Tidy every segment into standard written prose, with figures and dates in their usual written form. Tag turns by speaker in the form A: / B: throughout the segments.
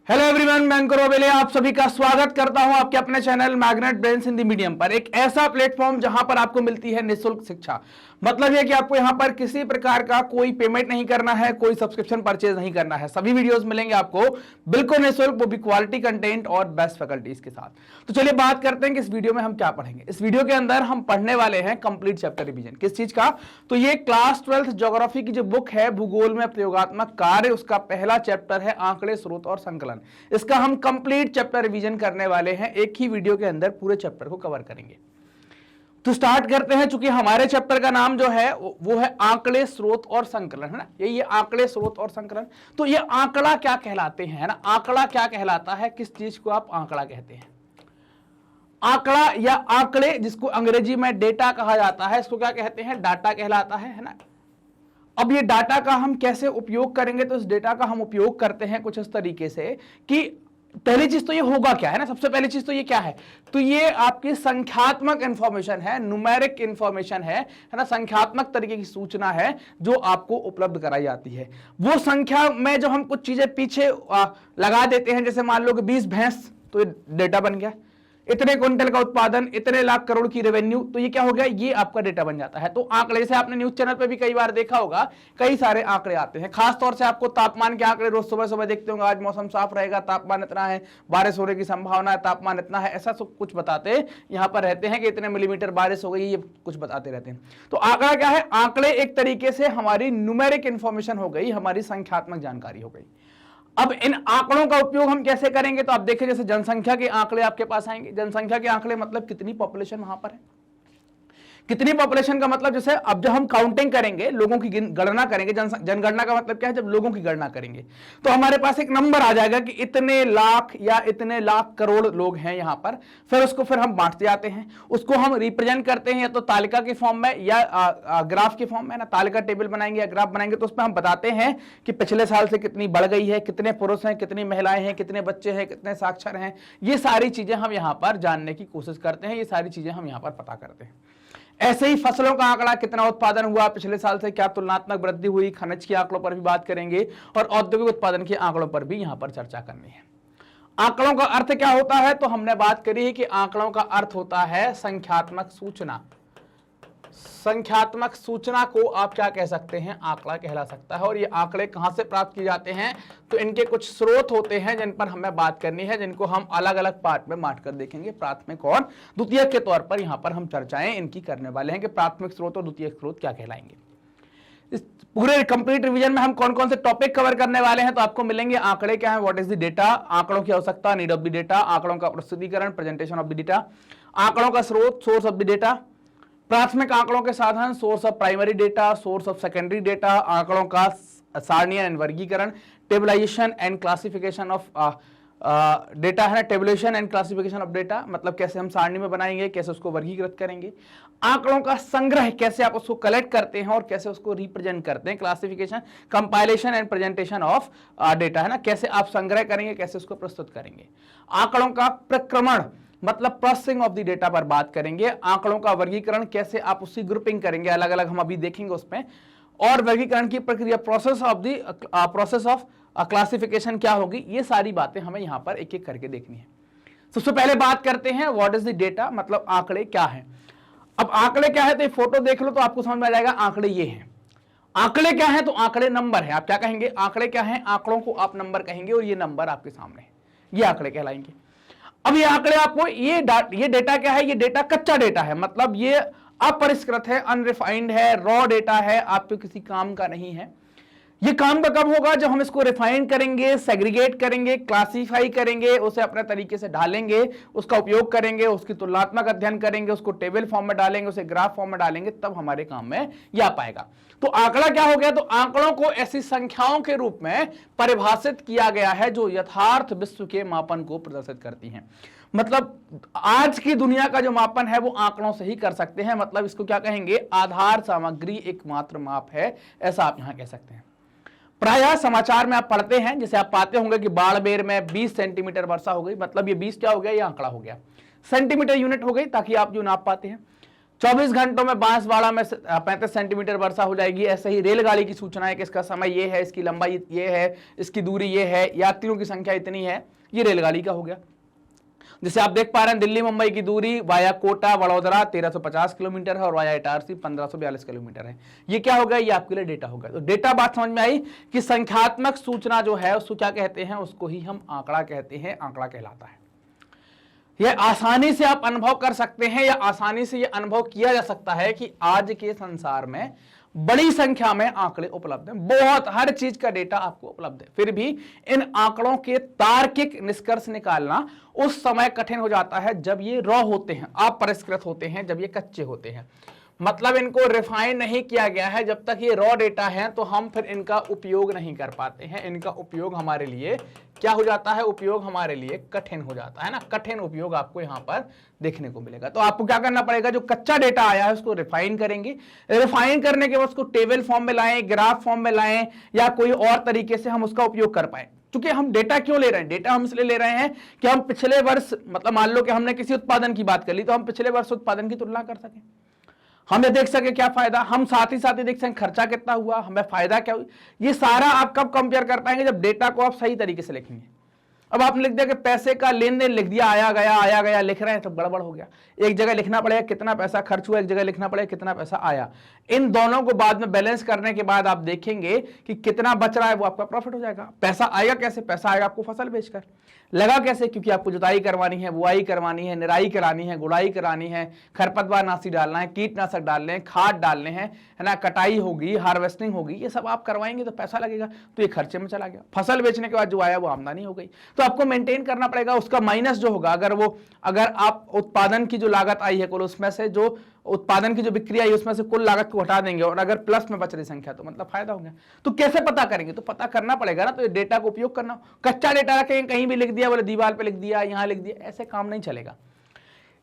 A: Hello everyone, मैं अंकुर ओबेले आप सभी का स्वागत करता हूं आपके अपने channel magnet brains Hindi medium पर। एक ऐसा प्लेटफॉर्म जहां पर आपको मिलती है निःशुल्क शिक्षा। मतलब है कि आपको यहां पर किसी प्रकार का कोई पेमेंट नहीं करना है, कोई सब्सक्रिप्शन परचेज नहीं करना है। सभी वीडियोस मिलेंगे आपको बिल्कुल निःशुल्क, वो भी क्वालिटी कंटेंट और बेस्ट फैकल्टीज के साथ। तो चलिए बात करते हैं कि इस वीडियो में हम क्या पढ़ेंगे। इस वीडियो के अंदर हम पढ़ने वाले हैं कंप्लीट चैप्टर रिवीजन। किस चीज का? तो ये क्लास 12th ज्योग्राफी की जो बुक है भूगोल में प्रयोगात्मक कार्य, उसका पहला चैप्टर है आंकड़े, स्रोत और संकलन। इसका हम कंप्लीट चैप्टर रिवीजन करने वाले हैं, एक ही वीडियो के अंदर पूरे चैप्टर को कवर करेंगे। तो स्टार्ट करते हैं। चूंकि हमारे चैप्टर का नाम जो है वो है आंकड़े, स्रोत और संकलन, है ना। ये आंकड़े, स्रोत और संकलन। तो ये आंकड़ा क्या कहलाते हैं, है ना। आंकड़ा क्या कहलाता है, किस चीज को आप आंकड़ा कहते हैं? आंकड़ा या आंकड़े, जिसको अंग्रेजी में डेटा कहा जाता है, इसको क्या कहते हैं? डाटा कहलाता है ना। अब ये डाटा का हम कैसे उपयोग करेंगे? तो इस डेटा का हम उपयोग करते हैं कुछ इस तरीके से कि पहली चीज तो ये होगा क्या, है ना। सबसे पहली चीज तो ये क्या है? तो ये आपकी संख्यात्मक इंफॉर्मेशन है, न्यूमेरिक इंफॉर्मेशन है ना। संख्यात्मक तरीके की सूचना है जो आपको उपलब्ध कराई जाती है। वो संख्या में जब हम कुछ चीजें पीछे लगा देते हैं, जैसे मान लो कि 20 भैंस, तो ये डेटा बन गया। इतने क्विंटल का उत्पादन, इतने लाख करोड़ की रेवेन्यू, तो ये क्या हो गया? ये आपका डेटा बन जाता है। तो आंकड़े, जैसे आपने न्यूज चैनल पे भी कई बार देखा होगा, कई सारे आंकड़े आते हैं। खास तौर से आपको तापमान के आंकड़े रोज सुबह सुबह देखते होंगे, आज मौसम साफ रहेगा, तापमान इतना है, बारिश होने की संभावना है, तापमान इतना है, ऐसा सब कुछ बताते यहाँ पर रहते हैं कि इतने मिलीमीटर बारिश हो गई, ये कुछ बताते रहते हैं। तो आंकड़ा क्या है? आंकड़े एक तरीके से हमारी न्यूमेरिक इंफॉर्मेशन हो गई, हमारी संख्यात्मक जानकारी हो गई। अब इन आंकड़ों का उपयोग हम कैसे करेंगे? तो आप देखिए, जैसे जनसंख्या के आंकड़े आपके पास आएंगे। जनसंख्या के आंकड़े मतलब कितनी पॉपुलेशन वहां पर है। कितनी पॉपुलेशन का मतलब, जैसे अब जब हम काउंटिंग करेंगे, लोगों की गणना करेंगे, जनगणना का मतलब क्या है? जब लोगों की गणना करेंगे तो हमारे पास एक नंबर आ जाएगा कि इतने लाख या इतने लाख करोड़ लोग हैं यहां पर। फिर उसको फिर हम बांटते जाते हैं, उसको हम रिप्रेजेंट करते हैं या तो तालिका के फॉर्म में या ग्राफ के फॉर्म में ना। तालिका टेबल बनाएंगे या ग्राफ बनाएंगे तो उसमें हम बताते हैं कि पिछले साल से कितनी बढ़ गई है, कितने पुरुष हैं, कितनी महिलाएं हैं, कितने बच्चे हैं, कितने साक्षर हैं। ये सारी चीजें हम यहां पर जानने की कोशिश करते हैं, ये सारी चीजें हम यहां पर पता करते हैं। ऐसे ही फसलों का आंकड़ा, कितना उत्पादन हुआ पिछले साल से, क्या तुलनात्मक वृद्धि हुई। खनिज के आंकड़ों पर भी बात करेंगे और औद्योगिक उत्पादन के आंकड़ों पर भी यहां पर चर्चा करनी है। आंकड़ों का अर्थ क्या होता है? तो हमने बात करी है कि आंकड़ों का अर्थ होता है संख्यात्मक सूचना। संख्यात्मक सूचना को आप क्या कह सकते हैं? आंकड़ा कहला सकता है। और ये आंकड़े कहां से प्राप्त किए जाते हैं? तो इनके कुछ स्रोत होते हैं जिन पर हमें बात करनी है, जिनको हम अलग अलग पार्ट में बांट कर देखेंगे, प्राथमिक और द्वितीयक के तौर पर यहां पर हम चर्चाएं इनकी करने वाले हैं कि प्राथमिक स्रोत और द्वितीयक स्रोत क्या कहलाएंगे। इस पूरे कंप्लीट रिवीजन में हम कौन कौन से टॉपिक कवर करने वाले हैं? तो आपको मिलेंगे आंकड़े क्या है, व्हाट इज द डेटा, आंकड़ों की आवश्यकता, नीड ऑफ द डेटा, आंकड़ों का प्रस्तुतिकरण, प्रेजेंटेशन ऑफ द डेटा, आंकड़ों का स्रोत, सोर्स ऑफ द डेटा, प्राथमिक आंकड़ों के साधन, source of primary data, source of secondary data, आंकड़ों का सारणीकरण एंड वर्गीकरण, टेबलाइजेशन एंड क्लासिफिकेशन ऑफ डेटा, है ना। Tabulation and classification of data मतलब कैसे हम सारणी में बनाएंगे, कैसे उसको वर्गीकृत करेंगे। आंकड़ों का संग्रह, कैसे आप उसको कलेक्ट करते हैं और कैसे उसको रिप्रेजेंट करते हैं। Classification, compilation and presentation of data, है ना। कैसे आप संग्रह करेंगे, कैसे उसको प्रस्तुत करेंगे। आंकड़ों का प्रक्रमण मतलब प्रोसेसिंग ऑफ द डेटा पर बात करेंगे। आंकड़ों का वर्गीकरण, कैसे आप उसकी ग्रुपिंग करेंगे, अलग अलग हम अभी देखेंगे उसमें। और वर्गीकरण की प्रक्रिया, प्रोसेस ऑफ क्लासिफिकेशन क्या होगी। ये सारी बातें हमें यहां पर एक एक करके देखनी है। सबसे पहले बात करते हैं व्हाट इज द डेटा, मतलब आंकड़े क्या है। अब आंकड़े क्या है तो ये फोटो देख लो तो आपको समझ में आ जाएगा आंकड़े ये हैं। आंकड़े क्या है? तो आंकड़े नंबर है। आप क्या कहेंगे? आंकड़े क्या है? आंकड़ों को आप नंबर कहेंगे और ये नंबर आपके सामने है, ये आंकड़े कहलाएंगे। अब ये आंकड़े आपको, ये डेटा क्या है? ये डेटा कच्चा डेटा है, मतलब ये अपरिष्कृत है, अनरिफाइंड है, रॉ डेटा है, आपके किसी काम का नहीं है। ये काम का कब होगा? जब हम इसको रिफाइन करेंगे, सेग्रीगेट करेंगे, क्लासिफाई करेंगे, उसे अपने तरीके से ढालेंगे, उसका उपयोग करेंगे, उसकी तुलनात्मक अध्ययन करेंगे, उसको टेबल फॉर्म में डालेंगे, उसे ग्राफ फॉर्म में डालेंगे, तब हमारे काम में यह आ पाएगा। तो आंकड़ा क्या हो गया? तो आंकड़ों को ऐसी संख्याओं के रूप में परिभाषित किया गया है जो यथार्थ विश्व के मापन को प्रदर्शित करती हैं। मतलब आज की दुनिया का जो मापन है वो आंकड़ों से ही कर सकते हैं। मतलब इसको क्या कहेंगे? आधार सामग्री एकमात्र माप है, ऐसा आप यहां कह सकते हैं। प्रायः समाचार में आप पढ़ते हैं, जैसे आप पाते होंगे कि बाड़मेर में 20 सेंटीमीटर वर्षा हो गई, मतलब ये 20 क्या हो गया? ये आंकड़ा हो गया। सेंटीमीटर यूनिट हो गई ताकि आप जो नाप पाते हैं। 24 घंटों में बांसवाड़ा में 35 सेंटीमीटर वर्षा हो जाएगी। ऐसे ही रेलगाड़ी की सूचना है कि इसका समय ये है, इसकी लंबाई ये है, इसकी दूरी ये है, यात्रियों की संख्या इतनी है। ये रेलगाड़ी का हो गया। जैसे आप देख पा रहे हैं दिल्ली मुंबई की दूरी वाया कोटा वडोदरा 1350 किलोमीटर है और वाया इटारसी 1542 किलोमीटर है। ये क्या हो गया, ये आपके लिए डेटा हो गया। तो डेटा बात समझ में आई कि संख्यात्मक सूचना जो है उसको क्या कहते हैं, उसको ही हम आंकड़ा कहते हैं, आंकड़ा कहलाता है। यह आसानी से आप अनुभव कर सकते हैं या आसानी से यह अनुभव किया जा सकता है कि आज के संसार में बड़ी संख्या में आंकड़े उपलब्ध हैं, बहुत हर चीज का डेटा आपको उपलब्ध है। फिर भी इन आंकड़ों के तार्किक निष्कर्ष निकालना उस समय कठिन हो जाता है जब ये रॉ होते हैं, अपरिष्कृत होते हैं, जब ये कच्चे होते हैं। मतलब इनको रिफाइन नहीं किया गया है। जब तक ये रॉ डेटा है तो हम फिर इनका उपयोग नहीं कर पाते हैं। इनका उपयोग हमारे लिए क्या हो जाता है, उपयोग हमारे लिए कठिन हो जाता है ना, कठिन उपयोग आपको यहां पर देखने को मिलेगा। तो आपको क्या करना पड़ेगा, जो कच्चा डेटा आया है उसको रिफाइन करेंगे। रिफाइन करने के बाद उसको टेबल फॉर्म में लाएं, ग्राफ फॉर्म में लाएं, या कोई और तरीके से हम उसका उपयोग कर पाए। क्योंकि हम डेटा क्यों ले रहे हैं, डेटा हम इसलिए ले रहे हैं कि हम पिछले वर्ष, मतलब मान लो कि हमने किसी उत्पादन की बात कर ली, तो हम पिछले वर्ष उत्पादन की तुलना कर सकें, हमें देख सके क्या फायदा, हम साथ ही देख सकें खर्चा कितना हुआ, हमें फायदा क्या हुआ। ये सारा आप कब कंपेयर कर पाएंगे, जब डेटा को आप सही तरीके से लिखेंगे। अब आपने लिख दिया कि पैसे का लेन देन लिख दिया, आया गया लिख रहे हैं, तो गड़बड़ हो गया। एक जगह लिखना पड़ेगा कितना पैसा खर्च हुआ, एक जगह लिखना पड़ेगा कितना पैसा आया। इन दोनों को बाद में बैलेंस करने के बाद आप देखेंगे कि कितना बच रहा है, वो आपका प्रॉफिट हो जाएगा। पैसा आएगा कैसे, पैसा आएगा आपको फसल बेचकर। लगा कैसे, क्योंकि आपको जुताई करवानी है, बुआई करवानी है, निराई करानी है, गुड़ाई करानी है, खरपतवार नाशी डालना है, कीटनाशक डालने हैं, खाद डालने हैं, है ना, कटाई होगी, हार्वेस्टिंग होगी, ये सब आप करवाएंगे तो पैसा लगेगा, तो ये खर्चे में चला गया। फसल बेचने के बाद जो आया वो आमदनी हो गई। तो आपको मेंटेन करना पड़ेगा, उसका माइनस जो होगा, अगर आप उत्पादन की जो लागत आई है कुल, उसमें से जो उत्पादन की जो बिक्री आई उसमें से कुल लागत को हटा देंगे और अगर प्लस में बच रही संख्या तो मतलब फायदा हो गया। तो कैसे पता करेंगे, तो पता करना पड़ेगा ना। तो ये डेटा का उपयोग करना, कच्चा डेटा रखेंगे कहीं भी लिख दिया, बोले दीवार पे लिख दिया, यहां लिख दिया, ऐसे काम नहीं चलेगा।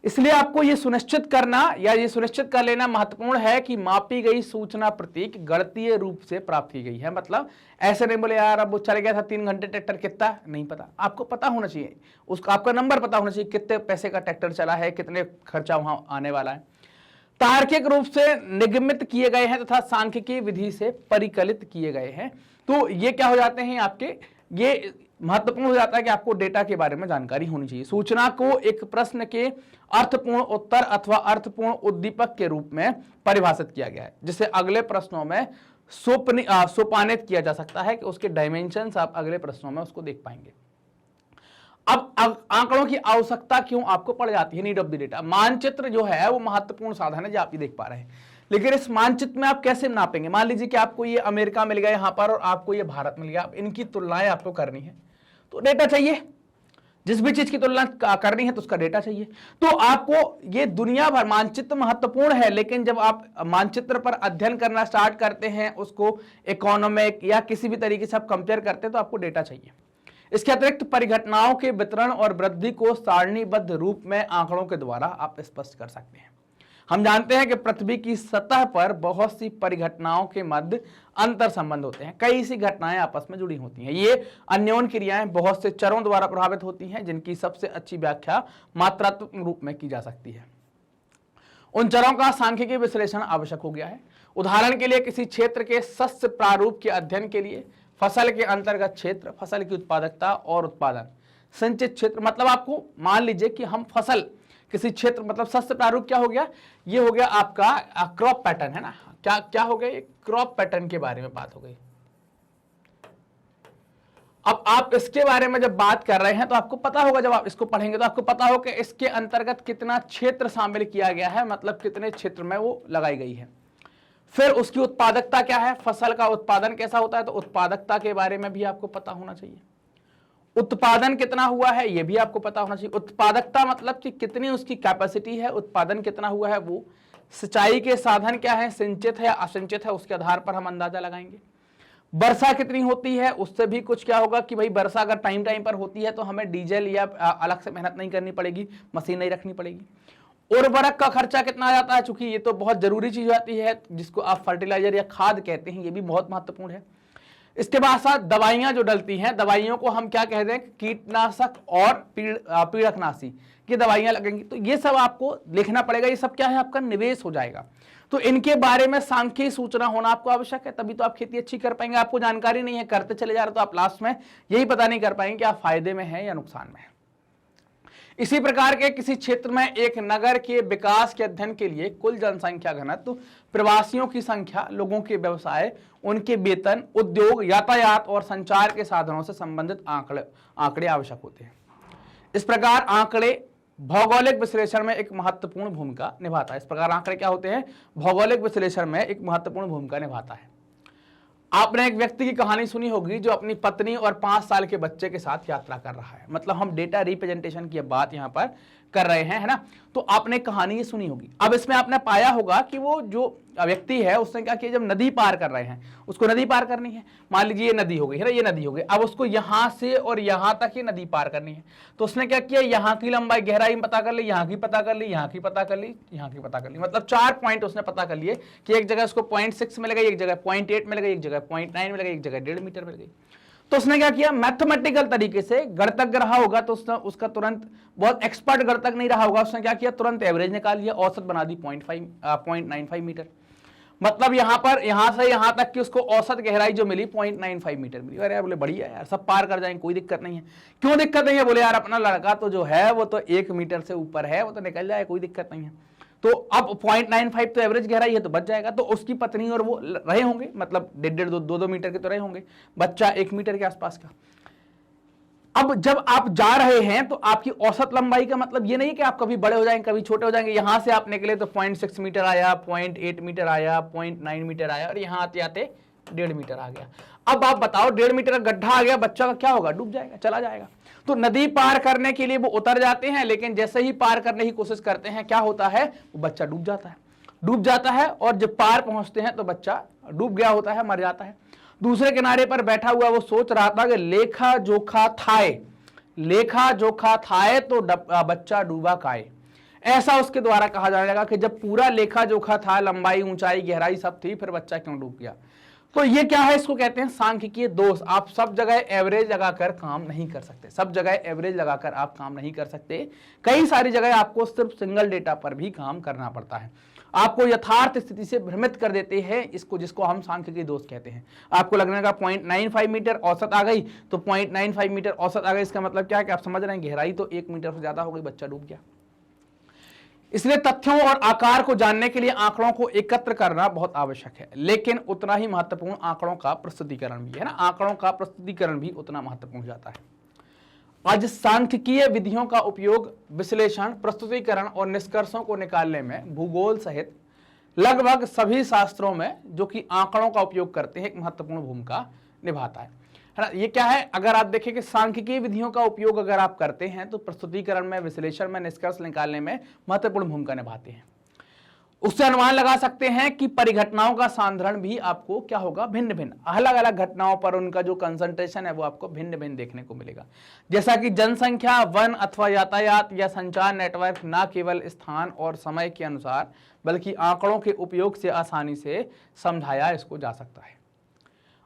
A: इसलिए आपको ये सुनिश्चित करना या ये सुनिश्चित कर लेना महत्वपूर्ण है कि मापी गई सूचना प्रतीक गणितीय रूप से प्राप्त की गई है। मतलब ऐसे नहीं बोले यार अब वो चले गया था 3 घंटे ट्रैक्टर कितना नहीं पता, आपको पता होना चाहिए, उसका आपका नंबर पता होना चाहिए, कितने पैसे का ट्रैक्टर चला है, कितने खर्चा वहां आने वाला है। तार्किक रूप से निगमित किए गए हैं तथा सांख्यिकीय विधि से परिकलित किए गए हैं। तो ये क्या हो जाते हैं आपके, ये महत्वपूर्ण हो जाता है कि आपको डेटा के बारे में जानकारी होनी चाहिए। सूचना को एक प्रश्न के अर्थपूर्ण उत्तर अथवा अर्थपूर्ण उद्दीपक के रूप में परिभाषित किया गया है, जिसे अगले प्रश्नों में सोपानित किया जा सकता है कि उसके डायमेंशंस आप अगले प्रश्नों में उसको देख पाएंगे। अब आंकड़ों की आवश्यकता क्यों आपको पड़ जाती है, नीड ऑफ द डेटा। मानचित्र जो है वो महत्वपूर्ण साधन है जो आप ये देख पा रहे हैं, लेकिन इस मानचित्र में आप कैसे नापेंगे। मान लीजिए कि आपको ये अमेरिका मिल गया यहां पर और आपको ये भारत मिल गया, अब इनकी तुलनाएं आपको करनी है तो डेटा चाहिए। जिस भी चीज की तुलना करनी है तो उसका डेटा चाहिए। तो आपको ये दुनिया भर मानचित्र महत्वपूर्ण है, लेकिन जब आप मानचित्र पर अध्ययन करना स्टार्ट करते हैं, उसको इकोनॉमिक या किसी भी तरीके से आप कंपेयर करते हैं तो आपको डेटा चाहिए। इसके अतिरिक्त परिघटनाओं के वितरण और वृद्धि को सारणीबद्ध रूप में आंकड़ों के द्वारा आप स्पष्ट कर सकते हैं। हम जानते हैं कि पृथ्वी की सतह पर बहुत सी परिघटनाओं के मध्य अंतर संबंध होते हैं, कई सी घटनाएं आपस में जुड़ी होती हैं। ये अन्योन क्रियाएं बहुत से चरों द्वारा प्रभावित होती हैं, जिनकी सबसे अच्छी व्याख्या मात्रात्मक रूप में की जा सकती है। उन चरों का सांख्यिकीय विश्लेषण आवश्यक हो गया है। उदाहरण के लिए किसी क्षेत्र के सस्य प्रारूप के अध्ययन के लिए फसल के अंतर्गत क्षेत्र, फसल की उत्पादकता और उत्पादन, संचित क्षेत्र, मतलब आपको मान लीजिए कि हम फसल किसी क्षेत्र, मतलब सस्य प्रारूप क्या हो गया, ये हो गया आपका क्रॉप पैटर्न, है ना। क्या हो गया, क्रॉप पैटर्न के बारे में बात हो गई। अब आप इसके बारे में जब बात कर रहे हैं तो आपको पता होगा, जब आप इसको पढ़ेंगे तो आपको पता होगा कि इसके अंतर्गत कितना क्षेत्र शामिल किया गया है, मतलब कितने क्षेत्र में वो लगाई गई है। फिर उसकी उत्पादकता क्या है, फसल का उत्पादन कैसा होता है, तो उत्पादकता के बारे में भी आपको पता होना चाहिए। उत्पादन कितना हुआ है ये भी आपको पता होना चाहिए। उत्पादकता मतलब कि कितनी उसकी कैपेसिटी है, उत्पादन कितना हुआ है वो। सिंचाई के साधन क्या है, सिंचित है या असिंचित है, उसके आधार पर हम अंदाजा लगाएंगे। वर्षा कितनी होती है, उससे भी कुछ क्या होगा कि भाई वर्षा अगर टाइम पर होती है तो हमें डीजल या अलग से मेहनत नहीं करनी पड़ेगी, मशीन नहीं रखनी पड़ेगी। उर्वरक का खर्चा कितना आ जाता है, चूंकि ये तो बहुत जरूरी चीज आती है जिसको आप फर्टिलाइजर या खाद कहते हैं, ये भी बहुत महत्वपूर्ण है। इसके बाद साथ दवाइयां जो डलती हैं, दवाइयों को हम क्या कहते हैं, कीटनाशक और पीड़कनाशी, ये दवाइयां लगेंगी। तो ये सब आपको लिखना पड़ेगा, ये सब क्या है, आपका निवेश हो जाएगा। तो इनके बारे में सांख्यिक सूचना होना आपको आवश्यक है, तभी तो आप खेती अच्छी कर पाएंगे। आपको जानकारी नहीं है, करते चले जा रहे तो आप लास्ट में यही पता नहीं कर पाएंगे कि आप फायदे में हैं या नुकसान में है। इसी प्रकार के किसी क्षेत्र में एक नगर के विकास के अध्ययन के लिए कुल जनसंख्या घनत्व, प्रवासियों की संख्या, लोगों के व्यवसाय, उनके वेतन, उद्योग, यातायात और संचार के साधनों से संबंधित आंकड़े आवश्यक होते हैं। इस प्रकार आंकड़े भौगोलिक विश्लेषण में एक महत्वपूर्ण भूमिका निभाता है। इस प्रकार आंकड़े क्या होते हैं, भौगोलिक विश्लेषण में एक महत्वपूर्ण भूमिका निभाता है। आपने एक व्यक्ति की कहानी सुनी होगी जो अपनी पत्नी और 5 साल के बच्चे के साथ यात्रा कर रहा है। मतलब हम डेटा रिप्रेजेंटेशन की बात यहां पर कर रहे हैं, है ना। तो आपने कहानी ये सुनी होगी। अब इसमें आपने पाया होगा कि वो जो व्यक्ति है उसने क्या किया, जब नदी पार कर रहे हैं, उसको नदी पार करनी है, मान लीजिए ये नदी हो गई है ना, ये नदी हो गई, अब उसको यहां से और यहां तक ये नदी पार करनी है। तो उसने क्या किया, यहां की लंबाई गहराई पता कर ली, यहां की पता कर ली, यहां की पता कर ली, यहां की पता कर ली। मतलब 4 पॉइंट उसने पता कर लिए कि एक जगह उसको 0.6 मिलेगा, एक जगह 0.8 मिलेगा, एक जगह 0.9 मिलेगा, एक जगह 1.5 मीटर मिल गई। तो उसने क्या किया, मैथमेटिकल तरीके से, गणितज्ञ रहा होगा तो उसने उसका तुरंत, बहुत एक्सपर्ट गणितज्ञ नहीं रहा होगा, उसने क्या किया, तुरंत एवरेज निकाल लिया, औसत बना दी 0.95 मीटर। मतलब यहां पर, यहां से यहां तक की उसको औसत गहराई जो मिली 0.95 मीटर मिली। अरे बोले बढ़िया यार, सब पार कर जाएंगे, कोई दिक्कत नहीं है। क्यों दिक्कत नहीं है, बोले यार अपना लड़का तो जो है वो तो 1 मीटर से ऊपर है, वो तो निकल जाए, कोई दिक्कत नहीं है। तो अब 0.95 तो एवरेज गहराई है, तो बच जाएगा। तो उसकी पत्नी और वो रहे होंगे, मतलब 1.5 2 मीटर के तो रहे होंगे, बच्चा 1 मीटर के आसपास का। अब जब आप जा रहे हैं तो आपकी औसत लंबाई का मतलब ये नहीं कि आप कभी बड़े हो जाएंगे कभी छोटे हो जाएंगे। यहां से आप निकले तो 0.6 मीटर आया, 0.8 मीटर आया, 0.9 मीटर आया, और यहां आते आते 1.5 मीटर आ गया। अब आप बताओ, 1.5 मीटर का गड्ढा आ गया, बच्चा का क्या होगा, डूब जाएगा, चला जाएगा। तो नदी पार करने के लिए वो उतर जाते हैं, लेकिन जैसे ही पार करने की कोशिश करते हैं, क्या होता है, वो बच्चा डूब जाता है। और जब पार पहुंचते हैं तो बच्चा डूब गया होता है, मर जाता है। दूसरे किनारे पर बैठा हुआ वो सोच रहा था कि लेखा जोखा थाए तो बच्चा डूबा काए। ऐसा उसके द्वारा कहा जाने लगा कि जब पूरा लेखा जोखा था, लंबाई, ऊंचाई, गहराई सब थी, फिर बच्चा क्यों डूब गया। तो ये क्या है, इसको कहते हैं सांख्यिकीय दोष। आप सब जगह एवरेज लगाकर काम नहीं कर सकते, सब जगह एवरेज लगाकर आप काम नहीं कर सकते। कई सारी जगह आपको सिर्फ सिंगल डेटा पर भी काम करना पड़ता है। आपको यथार्थ स्थिति से भ्रमित कर देते हैं, इसको जिसको हम सांख्यिकीय दोष कहते हैं। आपको लगने का 0.95 मीटर औसत आ गई, तो 0.95 मीटर औसत आ गई, इसका मतलब क्या है कि आप समझ रहे हैं गहराई तो 1 मीटर से ज्यादा हो गई, बच्चा डूब गया। इसलिए तथ्यों और आकार को जानने के लिए आंकड़ों को एकत्र करना बहुत आवश्यक है, लेकिन उतना ही महत्वपूर्ण आंकड़ों का प्रस्तुतिकरण भी है ना। आंकड़ों का प्रस्तुतिकरण भी उतना महत्वपूर्ण हो जाता है। आज सांख्यिकीय विधियों का उपयोग विश्लेषण, प्रस्तुतिकरण और निष्कर्षों को निकालने में भूगोल सहित लगभग सभी शास्त्रों में जो कि आंकड़ों का उपयोग करते हैं, एक महत्वपूर्ण भूमिका निभाता है ना। ये क्या है, अगर आप देखें कि सांख्यिकीय विधियों का उपयोग अगर आप करते हैं तो प्रस्तुतिकरण में, विश्लेषण में, निष्कर्ष निकालने में महत्वपूर्ण भूमिका निभाते हैं। उससे अनुमान लगा सकते हैं कि परिघटनाओं का सांद्रण भी आपको क्या होगा, भिन्न भिन्न, अलग अलग घटनाओं पर उनका जो कंसंट्रेशन है वो आपको भिन्न भिन्न देखने को मिलेगा। जैसा कि जनसंख्या, वन अथवा यातायात या संचार नेटवर्क न केवल स्थान और समय के अनुसार बल्कि आंकड़ों के उपयोग से आसानी से समझाया इसको जा सकता है।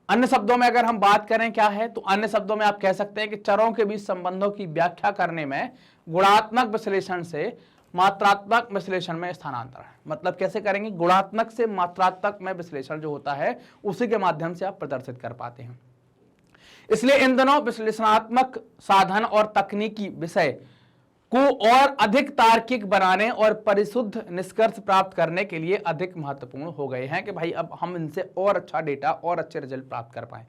A: अन्य शब्दों में अगर हम बात करें क्या है, तो अन्य शब्दों में आप कह सकते हैं कि चरों के बीच संबंधों की व्याख्या करने में गुणात्मक विश्लेषण से मात्रात्मक विश्लेषण में स्थानांतरण है। मतलब कैसे करेंगे, गुणात्मक से मात्रात्मक में विश्लेषण जो होता है उसी के माध्यम से आप प्रदर्शित कर पाते हैं। इसलिए इन दोनों विश्लेषणात्मक साधन और तकनीकी विषय को और अधिक तार्किक बनाने और परिशुद्ध निष्कर्ष प्राप्त करने के लिए अधिक महत्वपूर्ण हो गए हैं कि भाई अब हम इनसे और अच्छा डेटा और अच्छे रिजल्ट प्राप्त कर पाए।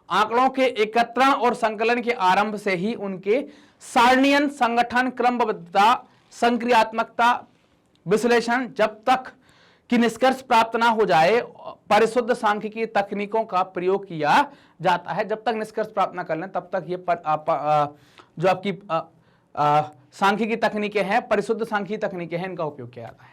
A: आंकड़ों के एकत्रण और संकलन के आरंभ से ही उनके सारणीयन, संगठन, क्रमबद्धता, संक्रियात्मकता, विश्लेषण, जब तक कि निष्कर्ष प्राप्त ना हो जाए, परिशुद्ध सांख्यिकीय तकनीकों का प्रयोग किया जाता है। जब तक निष्कर्ष प्राप्त ना कर लें तब तक ये जो आपकी सांख्यिकीय तकनीकें हैं, परिशुद्ध सांख्यिकीय तकनीकें हैं, इनका उपयोग किया जाता है।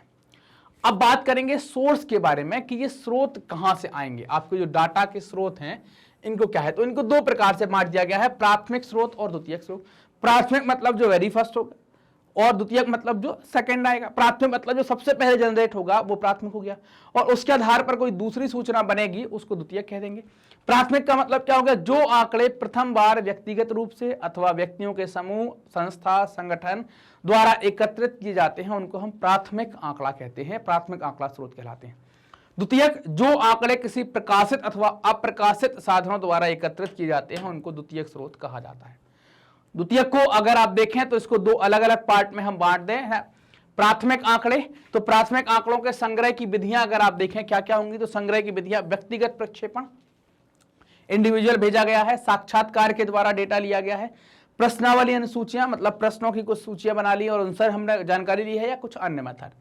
A: अब बात करेंगे सोर्स के बारे में कि ये स्रोत कहां से आएंगे। आपके जो डाटा के स्रोत हैं इनको क्या है, तो इनको 2 प्रकार से बांट दिया गया है, प्राथमिक स्रोत और द्वितीयक स्रोत। प्राथमिक मतलब जो वेरी फर्स्ट होगा, और द्वितीयक मतलब जो सेकंड आएगा, प्राथमिक मतलब जो सबसे पहले जनरेट होगा वो प्राथमिक हो गया, और उसके आधार पर कोई दूसरी सूचना बनेगी उसको द्वितीयक कह देंगे। प्राथमिक का मतलब क्या होगा, जो आंकड़े प्रथम बार व्यक्तिगत रूप से अथवा व्यक्तियों के समूह, संस्था, संगठन द्वारा एकत्रित किए जाते हैं उनको हम प्राथमिक आंकड़ा कहते हैं, प्राथमिक आंकड़ा स्रोत कहलाते हैं। द्वितीयक, जो आंकड़े किसी प्रकाशित अथवा अप्रकाशित साधनों द्वारा एकत्रित किए जाते हैं उनको द्वितीयक स्रोत कहा जाता है। द्वितीयक को अगर आप देखें तो इसको दो अलग अलग पार्ट में हम बांट दें है। प्राथमिक आंकड़े, तो प्राथमिक आंकड़ों के संग्रह की विधियां अगर आप देखें क्या क्या होंगी, तो संग्रह की विधियां व्यक्तिगत प्रक्षेपण, इंडिविजुअल भेजा गया है, साक्षात्कार के द्वारा डेटा लिया गया है, प्रश्नावली अनुसूचियां मतलब प्रश्नों की कुछ सूचियां बना ली और उनसे हमने जानकारी ली है, या कुछ अन्य मेथड।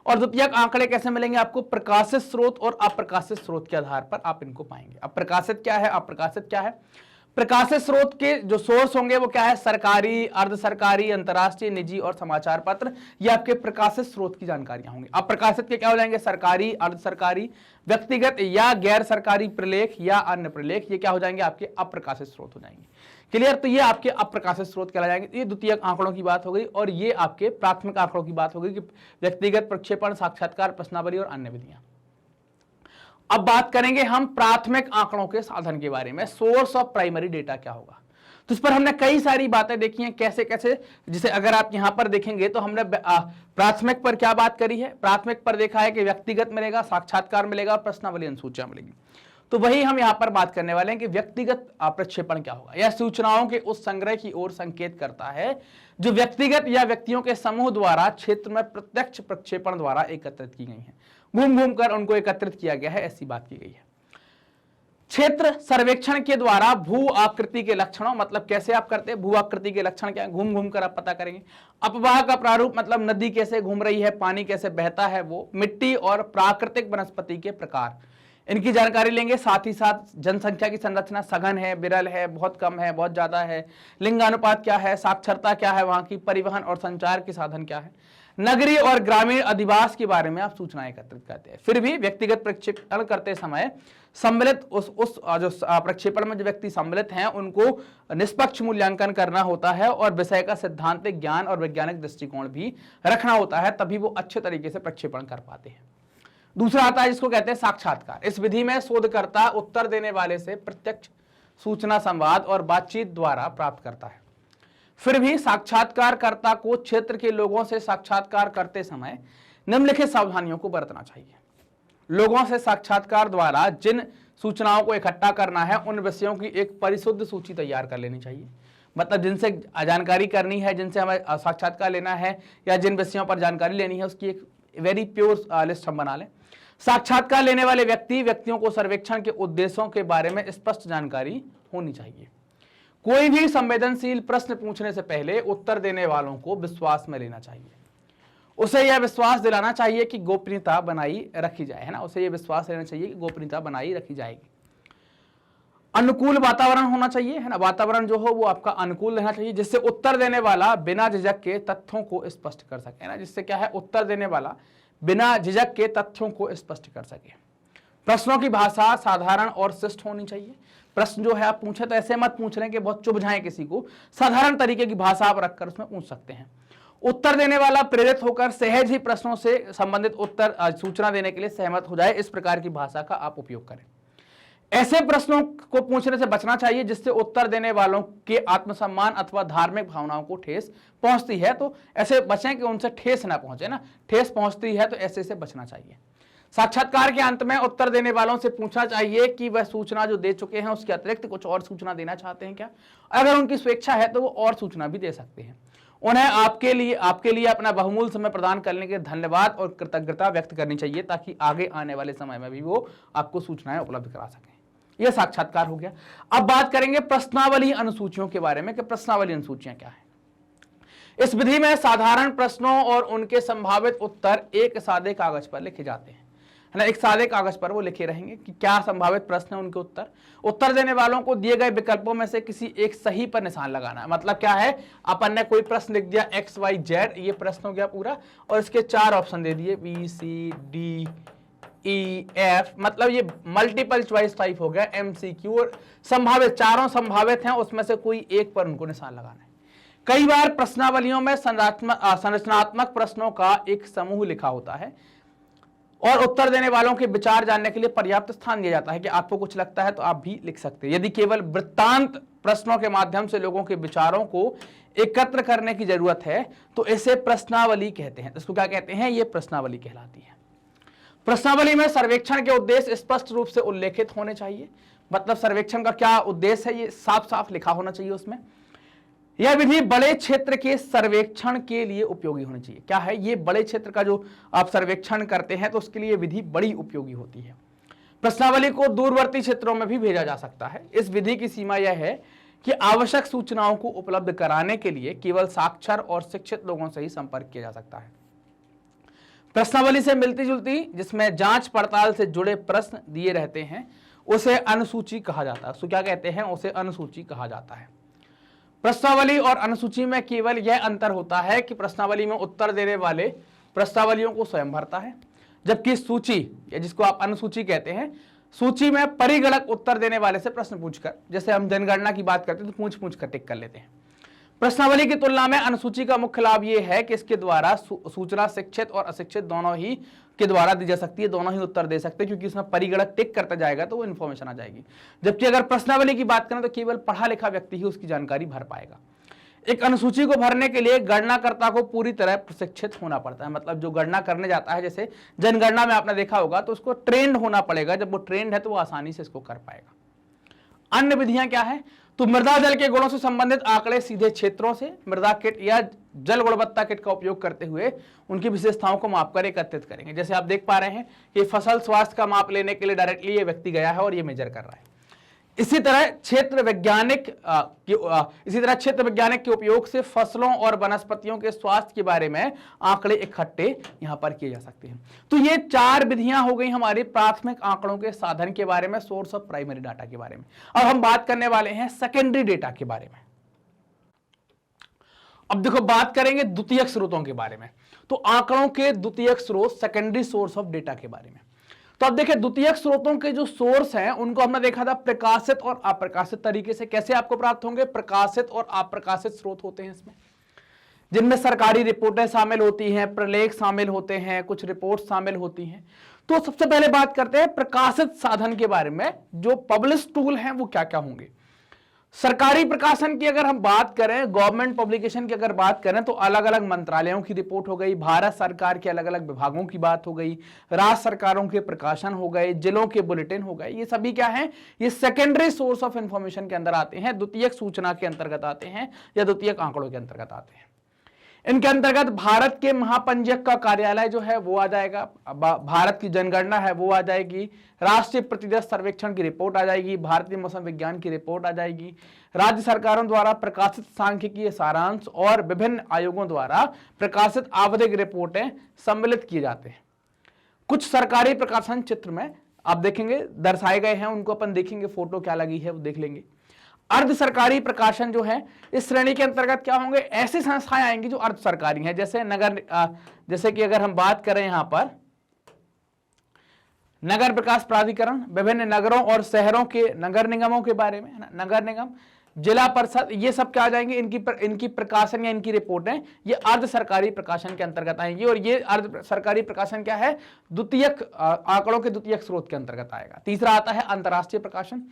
A: और द्वितीयक आंकड़े कैसे मिलेंगे आपको, प्रकाशित स्रोत और अप्रकाशित स्रोत के आधार पर आप इनको पाएंगे। अब प्रकाशित क्या है, अप्रकाशित क्या है। प्रकाशित स्रोत के जो सोर्स होंगे वो क्या है, सरकारी, अर्ध सरकारी, अंतर्राष्ट्रीय, निजी और समाचार पत्र, ये आपके प्रकाशित स्रोत की जानकारियां होंगी। अप्रकाशित के क्या हो जाएंगे, सरकारी, अर्ध सरकारी, व्यक्तिगत या गैर सरकारी प्रलेख या अन्य प्रलेख, ये क्या हो जाएंगे आपके अप्रकाशित स्रोत हो जाएंगे। क्लियर, तो ये आपके अप्रकाशित स्रोत कहलाए जाएंगे। ये द्वितीयक आंकड़ों की बात हो गई, और ये आपके प्राथमिक आंकड़ों की बात हो गई कि व्यक्तिगत प्रक्षेपण, साक्षात्कार, प्रश्नावली और अन्य विधियां। अब बात करेंगे हम प्राथमिक आंकड़ों के साधन के बारे में, सोर्स ऑफ प्राइमरी डेटा क्या होगा। तो इस पर हमने कई सारी बातें देखी हैं, कैसे कैसे, जिसे अगर आप यहां पर देखेंगे तो हमने प्राथमिक पर क्या बात करी है, प्राथमिक पर देखा है कि व्यक्तिगत मिलेगा, साक्षात्कार मिलेगा, प्रश्नावली अनुसूचियां मिलेगी। तो वही हम यहां पर बात करने वाले हैं कि व्यक्तिगत प्रक्षेपण क्या होगा। यह सूचनाओं के उस संग्रह की ओर संकेत करता है जो व्यक्तिगत या व्यक्तियों के समूह द्वारा क्षेत्र में प्रत्यक्ष प्रक्षेपण द्वारा एकत्रित की गई है, घूम घूम कर उनको एकत्रित किया गया है, ऐसी बात की गई है। क्षेत्र सर्वेक्षण के द्वारा भू आकृति के लक्षणों, मतलब कैसे आप करते हैं, भू आकृति के लक्षण क्या है, घूम घूम कर आप पता करेंगे। अपवाह का प्रारूप मतलब नदी कैसे घूम रही है, पानी कैसे बहता है, वो मिट्टी और प्राकृतिक वनस्पति के प्रकार, इनकी जानकारी लेंगे। साथ ही साथ जनसंख्या की संरचना, सघन है, विरल है, बहुत कम है, बहुत ज्यादा है, लिंगानुपात क्या है, साक्षरता क्या है वहां की, परिवहन और संचार के साधन क्या है, नगरीय और ग्रामीण अधिवास के बारे में आप सूचनाएं एकत्रित करते हैं। फिर भी व्यक्तिगत प्रक्षेपण करते समय सम्मिलित उस जो प्रक्षेपण में जो व्यक्ति सम्मिलित हैं उनको निष्पक्ष मूल्यांकन करना होता है, और विषय का सिद्धांतिक ज्ञान और वैज्ञानिक दृष्टिकोण भी रखना होता है, तभी वो अच्छे तरीके से प्रक्षेपण कर पाते हैं। दूसरा आता है जिसको कहते हैं साक्षात्कार। इस विधि में शोधकर्ता उत्तर देने वाले से प्रत्यक्ष सूचना, संवाद और बातचीत द्वारा प्राप्त करता है। फिर भी साक्षात्कारकर्ता को क्षेत्र के लोगों से साक्षात्कार करते समय निम्नलिखित सावधानियों को बरतना चाहिए। लोगों से साक्षात्कार द्वारा जिन सूचनाओं को इकट्ठा करना है उन विषयों की एक परिशुद्ध सूची तैयार कर लेनी चाहिए। मतलब जिनसे जानकारी करनी है, जिनसे हमें साक्षात्कार लेना है या जिन विषयों पर जानकारी लेनी है, उसकी एक वेरी प्योर लिस्ट हम बना लें। साक्षात्कार लेने वाले व्यक्तियों को सर्वेक्षण के उद्देश्यों के बारे में स्पष्ट जानकारी होनी चाहिए। कोई भी संवेदनशील प्रश्न पूछने से पहले उत्तर देने वालों को विश्वास में लेना चाहिए। उसे यह विश्वास दिलाना चाहिए कि गोपनीयता बनाई रखी जाए, है ना, उसे यह विश्वास लेना चाहिए कि गोपनीयता बनाई रखी जाएगी। अनुकूल वातावरण होना चाहिए, है ना, वातावरण जो हो वो आपका अनुकूल रहना चाहिए, जिससे उत्तर देने वाला बिना झिझक के तथ्यों को स्पष्ट कर सके, है ना, जिससे क्या है, उत्तर देने वाला बिना झिझक के तथ्यों को स्पष्ट कर सके। प्रश्नों की भाषा साधारण और शिष्ट होनी चाहिए। प्रश्न जो है आप पूछे तो ऐसे मत पूछ रहे कि बहुत चुभ जाए किसी को, साधारण तरीके की भाषा आप रखकर उसमें पूछ सकते हैं। उत्तर देने वाला प्रेरित होकर सहज ही प्रश्नों से संबंधित उत्तर सूचना देने के लिए सहमत हो जाए, इस प्रकार की भाषा का आप उपयोग करें। ऐसे प्रश्नों को पूछने से बचना चाहिए जिससे उत्तर देने वालों के आत्मसम्मान अथवा धार्मिक भावनाओं को ठेस पहुंचती है, तो ऐसे बचें कि उनसे ठेस ना पहुंचे, ना, ठेस पहुंचती है तो ऐसे से बचना चाहिए। साक्षात्कार के अंत में उत्तर देने वालों से पूछना चाहिए कि वह सूचना जो दे चुके हैं उसके अतिरिक्त कुछ और सूचना देना चाहते हैं क्या। अगर उनकी स्वेच्छा है तो वो और सूचना भी दे सकते हैं। उन्हें आपके लिए अपना बहुमूल्य समय प्रदान करने के धन्यवाद और कृतज्ञता व्यक्त करनी चाहिए, ताकि आगे आने वाले समय में भी वो आपको सूचनाएं उपलब्ध करा सकें। यह साक्षात्कार हो गया। अब बात करेंगे प्रश्नावली अनुसूचियों के बारे में कि प्रश्नावली अनुसूचियां क्या है। इस विधि में साधारण प्रश्नों और उनके संभावित उत्तर एक सादे कागज पर लिखे जाते हैं, है ना, एक सादे कागज पर वो लिखे रहेंगे कि क्या संभावित प्रश्न है, उनके उत्तर देने वालों को दिए गए विकल्पों में से किसी एक सही पर निशान लगाना है। मतलब क्या है, अपन ने कोई प्रश्न लिख दिया XYZ, ये प्रश्न हो गया पूरा, और इसके 4 ऑप्शन दे दिए BCDEF, मतलब ये मल्टीपल चॉइस टाइप हो गया MCQ, और संभावित चारों संभावित हैं, उसमें से कोई एक पर उनको निशान लगाना है। कई बार प्रश्नावलियों में संरचनात्मक प्रश्नों का एक समूह लिखा होता है और उत्तर देने वालों के विचार जानने के लिए पर्याप्त स्थान दिया जाता है कि आपको कुछ लगता है तो आप भी लिख सकते हैं। यदि केवल वृत्तांत प्रश्नों के माध्यम से लोगों के विचारों को एकत्र करने की जरूरत है तो इसे प्रश्नावली कहते हैं। इसको क्या कहते हैं? ये प्रश्नावली कहलाती है। प्रश्नावली में सर्वेक्षण के उद्देश्य स्पष्ट रूप से उल्लेखित होने चाहिए। मतलब सर्वेक्षण का क्या उद्देश्य है ये साफ साफ लिखा होना चाहिए उसमें। यह विधि बड़े क्षेत्र के सर्वेक्षण के लिए उपयोगी होनी चाहिए। क्या है ये? बड़े क्षेत्र का जो आप सर्वेक्षण करते हैं तो उसके लिए विधि बड़ी उपयोगी होती है। प्रश्नावली को दूरवर्ती क्षेत्रों में भी भेजा जा सकता है। इस विधि की सीमा यह है कि आवश्यक सूचनाओं को उपलब्ध कराने के लिए केवल साक्षर और शिक्षित लोगों से ही संपर्क किया जा सकता है। प्रश्नावली से मिलती जुलती जिसमें जांच पड़ताल से जुड़े प्रश्न दिए रहते हैं उसे अनुसूची कहा जाता है। उसको क्या कहते हैं? उसे अनुसूची कहा जाता है। प्रश्नावली और अनुसूची में केवल यह अंतर होता है कि प्रश्नावली में उत्तर देने वाले प्रश्नावलियों को स्वयं भरता है, जबकि सूची या जिसको आप अनुसूची कहते हैं, सूची में परिगणक उत्तर देने वाले से प्रश्न पूछकर, जैसे हम जनगणना की बात करते हैं तो पूछ कर टिक कर लेते हैं। प्रश्नावली की तुलना में अनुसूची का मुख्य लाभ यह है कि इसके द्वारा सूचना शिक्षित और अशिक्षित दोनों ही के द्वारा दी जा सकती है, दोनों ही उत्तर दे सकते हैं, क्योंकि उसमें परिगणक टिक करता जाएगा तो वो इन्फॉर्मेशन आ जाएगी। जबकि अगर प्रश्नावली की बात करें तो केवल पढ़ा लिखा व्यक्ति ही उसकी जानकारी भर पाएगा। एक अनुसूची को भरने के लिए गणनाकर्ता को पूरी तरह प्रशिक्षित होना पड़ता है। मतलब जो गणना करने जाता है, जैसे जनगणना में आपने देखा होगा, तो उसको ट्रेंड होना पड़ेगा। जब वो ट्रेंड है तो वो आसानी से इसको कर पाएगा। अन्य विधियां क्या है? तो मृदा जल के गुणों से संबंधित आंकड़े सीधे क्षेत्रों से मृदा किट या जल गुणवत्ता किट का उपयोग करते हुए उनकी विशेषताओं को मापकर एकत्रित करेंगे। जैसे आप देख पा रहे हैं कि फसल स्वास्थ्य का माप लेने के लिए डायरेक्टली ये व्यक्ति गया है और ये मेजर कर रहा है। इसी तरह क्षेत्र वैज्ञानिक के उपयोग से फसलों और वनस्पतियों के स्वास्थ्य के बारे में आंकड़े इकट्ठे यहां पर किए जा सकते हैं। तो ये 4 विधियां हो गई हमारी प्राथमिक आंकड़ों के साधन के बारे में, सोर्स ऑफ प्राइमरी डाटा के बारे में। अब हम बात करने वाले हैं सेकेंडरी डेटा के बारे में। अब देखो, बात करेंगे द्वितीयक स्रोतों के बारे में। तो आंकड़ों के द्वितीयक स्रोत, सेकेंडरी सोर्स ऑफ डेटा के बारे में। तो अब देखिए, द्वितीयक स्रोतों के जो सोर्स हैं उनको हमने देखा था प्रकाशित और अप्रकाशित तरीके से। कैसे आपको प्राप्त होंगे? प्रकाशित और अप्रकाशित स्रोत होते हैं इसमें, जिनमें सरकारी रिपोर्टें शामिल होती हैं, प्रलेख शामिल होते हैं, कुछ रिपोर्ट शामिल होती हैं। तो सबसे पहले बात करते हैं प्रकाशित साधन के बारे में। जो पब्लिश टूल हैं वो क्या क्या होंगे? सरकारी प्रकाशन की अगर हम बात करें, गवर्नमेंट पब्लिकेशन की अगर बात करें, तो अलग अलग मंत्रालयों की रिपोर्ट हो गई, भारत सरकार के अलग अलग विभागों की बात हो गई, राज्य सरकारों के प्रकाशन हो गए, जिलों के बुलेटिन हो गए। ये सभी क्या हैं? ये सेकेंडरी सोर्स ऑफ इंफॉर्मेशन के अंदर आते हैं, द्वितीयक सूचना के अंतर्गत आते हैं या द्वितीयक आंकड़ों के अंतर्गत आते हैं। इनके अंतर्गत भारत के महापंजीयक का कार्यालय जो है वो आ जाएगा, भारत की जनगणना है वो आ जाएगी, राष्ट्रीय प्रतिदर्श सर्वेक्षण की रिपोर्ट आ जाएगी, भारतीय मौसम विज्ञान की रिपोर्ट आ जाएगी, राज्य सरकारों द्वारा प्रकाशित सांख्यिकीय सारांश और विभिन्न आयोगों द्वारा प्रकाशित आवधिक रिपोर्टें सम्मिलित किए जाते हैं। कुछ सरकारी प्रकाशन चित्र में आप देखेंगे दर्शाए गए हैं, उनको अपन देखेंगे, फोटो क्या लगी है वो देख लेंगे। अर्ध सरकारी प्रकाशन जो है इस श्रेणी के अंतर्गत क्या होंगे? ऐसी संस्थाएं आएंगी जो अर्ध सरकारी हैं, जैसे कि अगर हम बात करें यहां पर नगर विकास प्राधिकरण, विभिन्न नगरों और शहरों के नगर निगमों के बारे में, नगर निगम, जिला परिषद, ये सब क्या आ जाएंगे? इनकी प्रकाशन या इनकी रिपोर्टें ये अर्ध सरकारी प्रकाशन के अंतर्गत आएंगी। और ये अर्ध सरकारी प्रकाशन क्या है? द्वितीयक आंकड़ों के द्वितीयक स्रोत के अंतर्गत आएगा। तीसरा आता है अंतर्राष्ट्रीय प्रकाशन।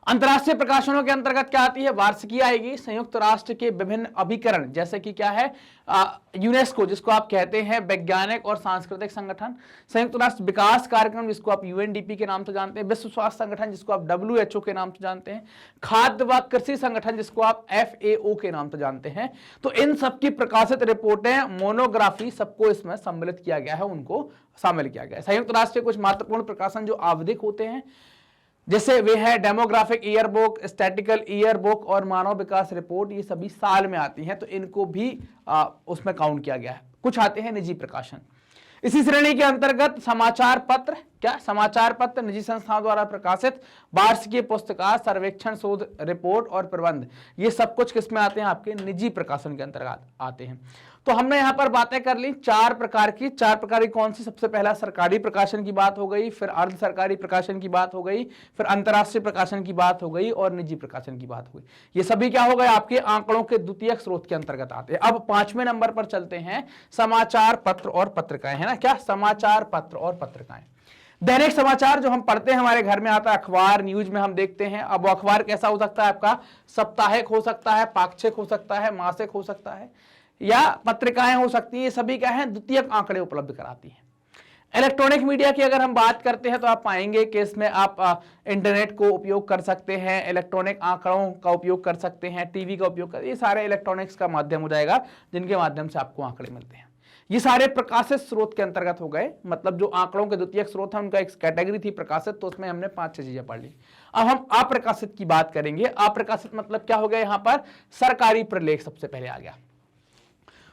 A: अंतर्राष्ट्रीय प्रकाशनों के अंतर्गत क्या आती है? वार्षिकी आएगी, संयुक्त राष्ट्र के विभिन्न अभिकरण, जैसे कि क्या है यूनेस्को जिसको आप कहते हैं वैज्ञानिक और सांस्कृतिक संगठन, संयुक्त राष्ट्र विकास कार्यक्रम जिसको आप यूएनडीपी के नाम से जानते हैं, विश्व स्वास्थ्य संगठन जिसको आप डब्ल्यूएचओ के नाम से जानते हैं, खाद्य व कृषि संगठन जिसको आप एफएओ के नाम से जानते हैं। तो इन सबकी प्रकाशित रिपोर्टें, मोनोग्राफी, सबको इसमें सम्मिलित किया गया है, उनको शामिल किया गया है। संयुक्त राष्ट्र के कुछ महत्वपूर्ण प्रकाशन जो आवधिक होते हैं जैसे वे है demographic year book, statistical year book और मानव विकास रिपोर्ट, ये सभी साल में आती हैं, तो इनको भी उसमें काउंट किया गया है। कुछ आते हैं निजी प्रकाशन। इसी श्रेणी के अंतर्गत समाचार पत्र, क्या? समाचार पत्र, निजी संस्थाओं द्वारा प्रकाशित वार्षिकीय पुस्तिका, सर्वेक्षण, शोध रिपोर्ट और प्रबंध, ये सब कुछ किसमें आते हैं? आपके निजी प्रकाशन के अंतर्गत आते हैं। तो हमने यहां पर बातें कर ली चार प्रकार की कौन सी? सबसे पहला सरकारी प्रकाशन की बात हो गई, फिर अर्ध सरकारी प्रकाशन की बात हो गई, फिर अंतर्राष्ट्रीय प्रकाशन की बात हो गई और निजी प्रकाशन की बात हो गई। ये सभी क्या हो गए? आपके आंकड़ों के द्वितीयक स्रोत के अंतर्गत आते हैं। अब 5वें नंबर पर चलते हैं, समाचार पत्र और पत्रिकाएं, है ना? क्या? समाचार पत्र और पत्रिकाएं। दैनिक समाचार जो हम पढ़ते हैं, हमारे घर में आता है अखबार, न्यूज में हम देखते हैं। अब वो अखबार कैसा हो सकता है? आपका साप्ताहिक हो सकता है, पाक्षिक हो सकता है, मासिक हो सकता है, या पत्रिकाएं हो सकती हैं। ये सभी क्या है? द्वितीयक आंकड़े उपलब्ध कराती हैं। इलेक्ट्रॉनिक मीडिया की अगर हम बात करते हैं तो आप पाएंगे कि इसमें आप इंटरनेट को उपयोग कर सकते हैं, इलेक्ट्रॉनिक आंकड़ों का उपयोग कर सकते हैं, टीवी का उपयोग कर, ये सारे इलेक्ट्रॉनिक्स का माध्यम हो जाएगा जिनके माध्यम से आपको आंकड़े मिलते हैं। ये सारे प्रकाशित स्रोत के अंतर्गत हो गए, मतलब जो आंकड़ों के द्वितीयक स्रोत है उनका एक कैटेगरी थी प्रकाशित, तो उसमें हमने 5-6 चीजें पढ़ ली। अब हम अप्रकाशित की बात करेंगे। अप्रकाशित मतलब क्या हो गया? यहां पर सरकारी प्रलेख सबसे पहले आ गया।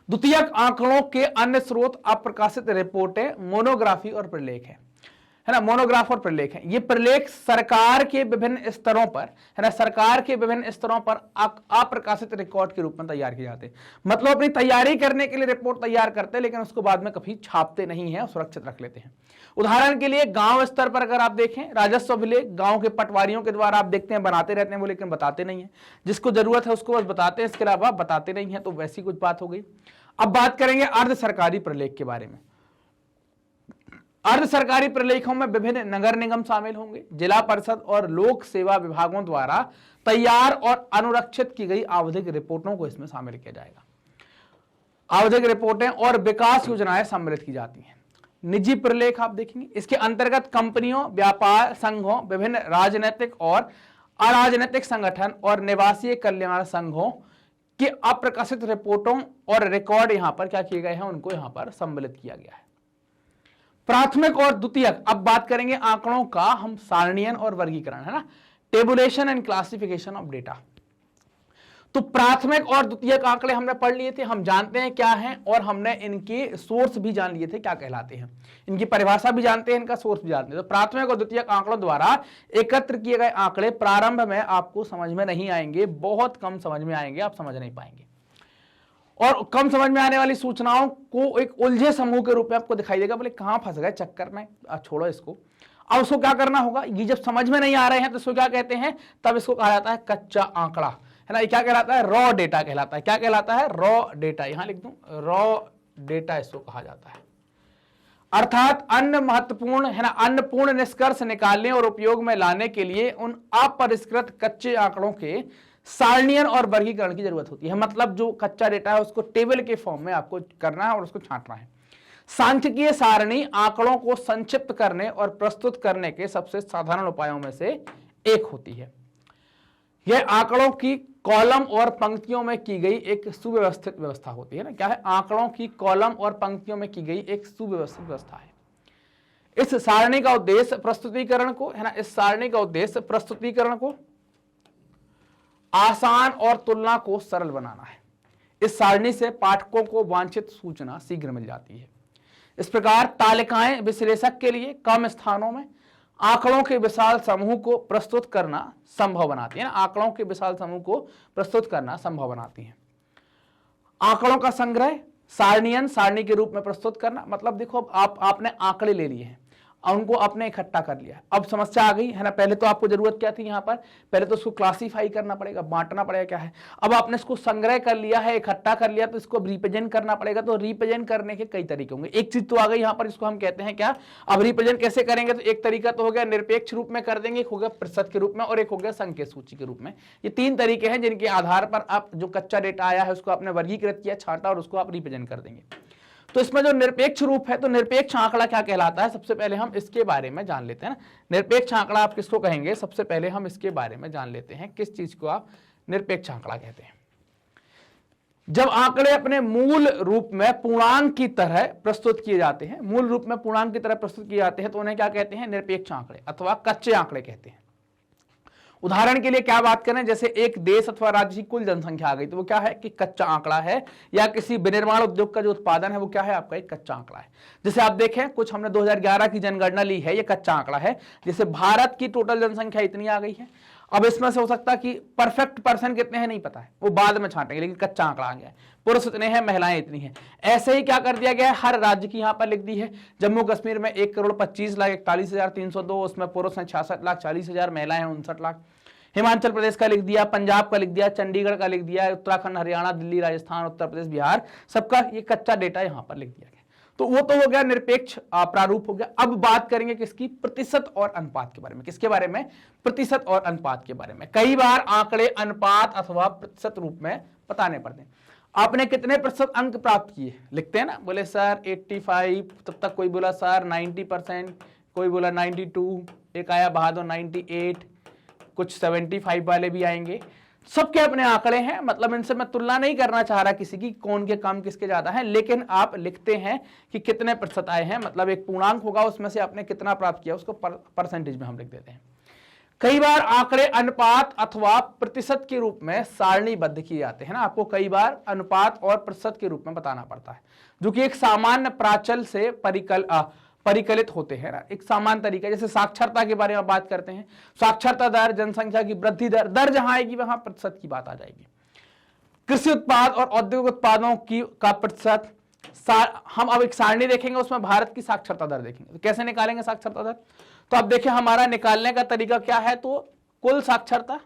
A: द्वितीयक आंकड़ों के अन्य स्रोत अप्रकाशित रिपोर्टें, मोनोग्राफी और प्रलेख है ना? मोनोग्राफ और प्रलेख है। ये प्रलेख सरकार के विभिन्न स्तरों पर, है ना, सरकार के विभिन्न स्तरों पर अप्रकाशित रिकॉर्ड के रूप में तैयार किए जाते हैं। मतलब अपनी तैयारी करने के लिए रिपोर्ट तैयार करते हैं, लेकिन उसको बाद में कभी छापते नहीं है और सुरक्षित रख लेते हैं। उदाहरण के लिए गांव स्तर पर अगर आप देखें, राजस्व अभिलेख गांव के पटवारियों के द्वारा आप देखते हैं बनाते रहते हैं वो, लेकिन बताते नहीं है। जिसको जरूरत है उसको बस बताते हैं, इसके अलावा बताते नहीं है। तो वैसी कुछ बात हो गई। अब बात करेंगे अर्ध सरकारी प्रलेख के बारे में। अर्ध सरकारी प्रलेखों में विभिन्न नगर निगम शामिल होंगे, जिला परिषद और लोक सेवा विभागों द्वारा तैयार और अनुरक्षित की गई आवधिक रिपोर्टों को इसमें शामिल किया जाएगा। आवधिक रिपोर्टें और विकास योजनाएं सम्मिलित की जाती हैं। निजी प्रलेख आप देखेंगे, इसके अंतर्गत कंपनियों, व्यापार संघों, विभिन्न राजनीतिक और अराजनीतिक संगठन और निवासीय कल्याण संघों कि अप्रकाशित रिपोर्टों और रिकॉर्ड यहां पर क्या किए गए हैं? उनको यहां पर सम्मिलित किया गया है। प्राथमिक और द्वितीयक, अब बात करेंगे आंकड़ों का हम सारणीयन और वर्गीकरण, है ना? Tabulation and classification of data. तो प्राथमिक और द्वितीयक आंकड़े हमने पढ़ लिए थे, हम जानते हैं क्या हैं, और हमने इनके सोर्स भी जान लिए थे क्या कहलाते हैं, इनकी परिभाषा भी जानते हैं, इनका सोर्स भी जानते हैं। तो प्राथमिक और द्वितीयक आंकड़ों द्वारा एकत्र किए गए आंकड़े प्रारंभ में आपको समझ में नहीं आएंगे, बहुत कम समझ में आएंगे, आप समझ नहीं पाएंगे। और कम समझ में आने वाली सूचनाओं को एक उलझे समूह के रूप में आपको दिखाई देगा, बोले कहां फंस गए चक्कर में, छोड़ो इसको। अब उसको क्या करना होगा? ये जब समझ में नहीं आ रहे हैं तो इसको क्या कहते हैं? तब इसको कहा जाता है कच्चा आंकड़ा, है ना? ये क्या कहलाता है? रॉ डेटा कहलाता है। क्या कहलाता है? Raw data. यहां लिख दूं, रॉ डेटा इसको कहा जाता है। अर्थात अन्य महत्वपूर्ण, है ना, अन्य पूर्ण निष्कर्ष निकालने और उपयोग में लाने के लिए उन अपरिष्कृत कच्चे आंकड़ों के सारणीयन और वर्गीकरण की जरूरत होती है। मतलब जो कच्चा डेटा है उसको टेबल के फॉर्म में आपको करना है और उसको छांटना है। सांख्यिकीय सारणी आंकड़ों को संक्षिप्त करने और प्रस्तुत करने के सबसे साधारण उपायों में से एक होती है। यह आंकड़ों की कॉलम और पंक्तियों में की गई एक सुव्यवस्थित व्यवस्था होती है ना? क्या है? आंकड़ों की कॉलम और पंक्तियों में की गई एक सुव्यवस्थित व्यवस्था है। इस सारणी का उद्देश्य प्रस्तुतिकरण को, है ना, इस सारणी का उद्देश्य प्रस्तुतिकरण को आसान और तुलना को सरल बनाना है। इस सारणी से पाठकों को वांछित सूचना शीघ्र मिल जाती है। इस प्रकार तालिकाएं विश्लेषक के लिए कम स्थानों में आंकड़ों के विशाल समूह को प्रस्तुत करना संभव बनाती है। आंकड़ों के विशाल समूह को प्रस्तुत करना संभव बनाती है। आंकड़ों का संग्रह सारणीयन सारणी के रूप में प्रस्तुत करना, मतलब देखो आपने आंकड़े ले लिए हैं और उनको आपने इकट्ठा कर लिया। अब समस्या आ गई है ना? पहले तो आपको जरूरत क्या थी? यहाँ पर पहले तो उसको क्लासीफाई करना पड़ेगा, बांटना पड़ेगा क्या है। अब आपने इसको संग्रह कर लिया है, इकट्ठा कर लिया, तो इसको रिप्रेजेंट करना पड़ेगा। तो रिप्रेजेंट करने के कई तरीके होंगे। एक चीज तो आ गई यहाँ पर, इसको हम कहते हैं क्या? अब रिप्रेजेंट कैसे करेंगे? तो एक तरीका तो हो गया निरपेक्ष रूप में कर देंगे, एक हो गया प्रतिशत के रूप में, और एक हो गया संकेत सूची के रूप में। ये 3 तरीके हैं जिनके आधार पर आप जो कच्चा डेटा आया है उसको आपने वर्गीकृत किया, छांटा, और उसको आप रिप्रेजेंट कर देंगे। तो इसमें जो निरपेक्ष रूप है, तो निरपेक्ष आंकड़ा क्या कहलाता है? सबसे पहले हम इसके बारे में जान लेते हैं ना। निरपेक्ष आंकड़ा आप किसको कहेंगे? सबसे पहले हम इसके बारे में जान लेते हैं, किस चीज को आप निरपेक्ष आंकड़ा कहते हैं। जब आंकड़े अपने मूल रूप में पूर्णांक की तरह प्रस्तुत किए जाते हैं, मूल रूप में पूर्णांक की तरह प्रस्तुत किए जाते हैं, तो उन्हें क्या कहते हैं? निरपेक्ष आंकड़े अथवा कच्चे आंकड़े कहते हैं। उदाहरण के लिए क्या बात करें, जैसे एक देश अथवा राज्य की कुल जनसंख्या आ गई तो वो क्या है कि कच्चा आंकड़ा है, या किसी विनिर्माण उद्योग का जो उत्पादन है वो क्या है आपका एक कच्चा आंकड़ा है। जैसे आप देखें कुछ हमने 2011 की जनगणना ली है, ये कच्चा आंकड़ा है। जैसे भारत की टोटल जनसंख्या इतनी आ गई है, अब इसमें से हो सकता है कि परफेक्ट पर्सन कितने हैं नहीं पता है, वो बाद में छांटेंगे, लेकिन कच्चा आंकड़ा आ गया है, पुरुष इतने हैं महिलाएं इतनी हैं। ऐसे ही क्या कर दिया गया है, हर राज्य की यहां पर लिख दी है। जम्मू कश्मीर में 1,25,41,302, उसमें पुरुष हैं 66,40,000, महिलाएं हैं 59 लाख। हिमाचल प्रदेश का लिख दिया, पंजाब का लिख दिया, चंडीगढ़ का लिख दिया, उत्तराखंड, हरियाणा, दिल्ली, राजस्थान, उत्तर प्रदेश, बिहार, सबका ये कच्चा डेटा यहां पर लिख दिया गया। तो वो तो हो गया निरपेक्ष प्रारूप हो गया। अब बात करेंगे किसकी, प्रतिशत और अनुपात के बारे में। किसके बारे में, प्रतिशत और अनुपात के बारे में। कई बार आंकड़े अनुपात अथवा प्रतिशत रूप में बताने पड़ते हैं। आपने कितने प्रतिशत अंक प्राप्त किए, लिखते हैं ना, बोले सर 85, तब तक कोई बोला सर 90%, कोई बोला 92, एक आया बहादुर 98, कुछ 75 वाले भी आएंगे। सबके अपने आंकड़े हैं, मतलब इनसे मैं तुलना नहीं करना चाह रहा किसी की, कौन के कम किसके ज्यादा है, लेकिन आप लिखते हैं कि कितने प्रतिशत आए हैं, मतलब एक पूर्णांक होगा उसमें से आपने कितना प्राप्त किया उसको परसेंटेज में हम लिख देते हैं। कई बार आंकड़े अनुपात अथवा प्रतिशत के रूप में सारणीबद्ध किए जाते हैं ना, आपको कई बार अनुपात और प्रतिशत के रूप में बताना पड़ता है, जो कि एक सामान्य प्राचल से परिकलित होते हैं ना, एक सामान्य तरीका। जैसे साक्षरता के बारे में बात करते हैं, साक्षरता दर, जनसंख्या की वृद्धि दर, दर जहां आएगी वहां प्रतिशत की बात आ जाएगी। कृषि उत्पाद और औद्योगिक उत्पादों की का प्रतिशत, हम अब एक सारणी देखेंगे, उसमें भारत की साक्षरता दर देखेंगे। तो कैसे निकालेंगे साक्षरता दर, तो अब देखिए हमारा निकालने का तरीका क्या है, तो कुल साक्षरता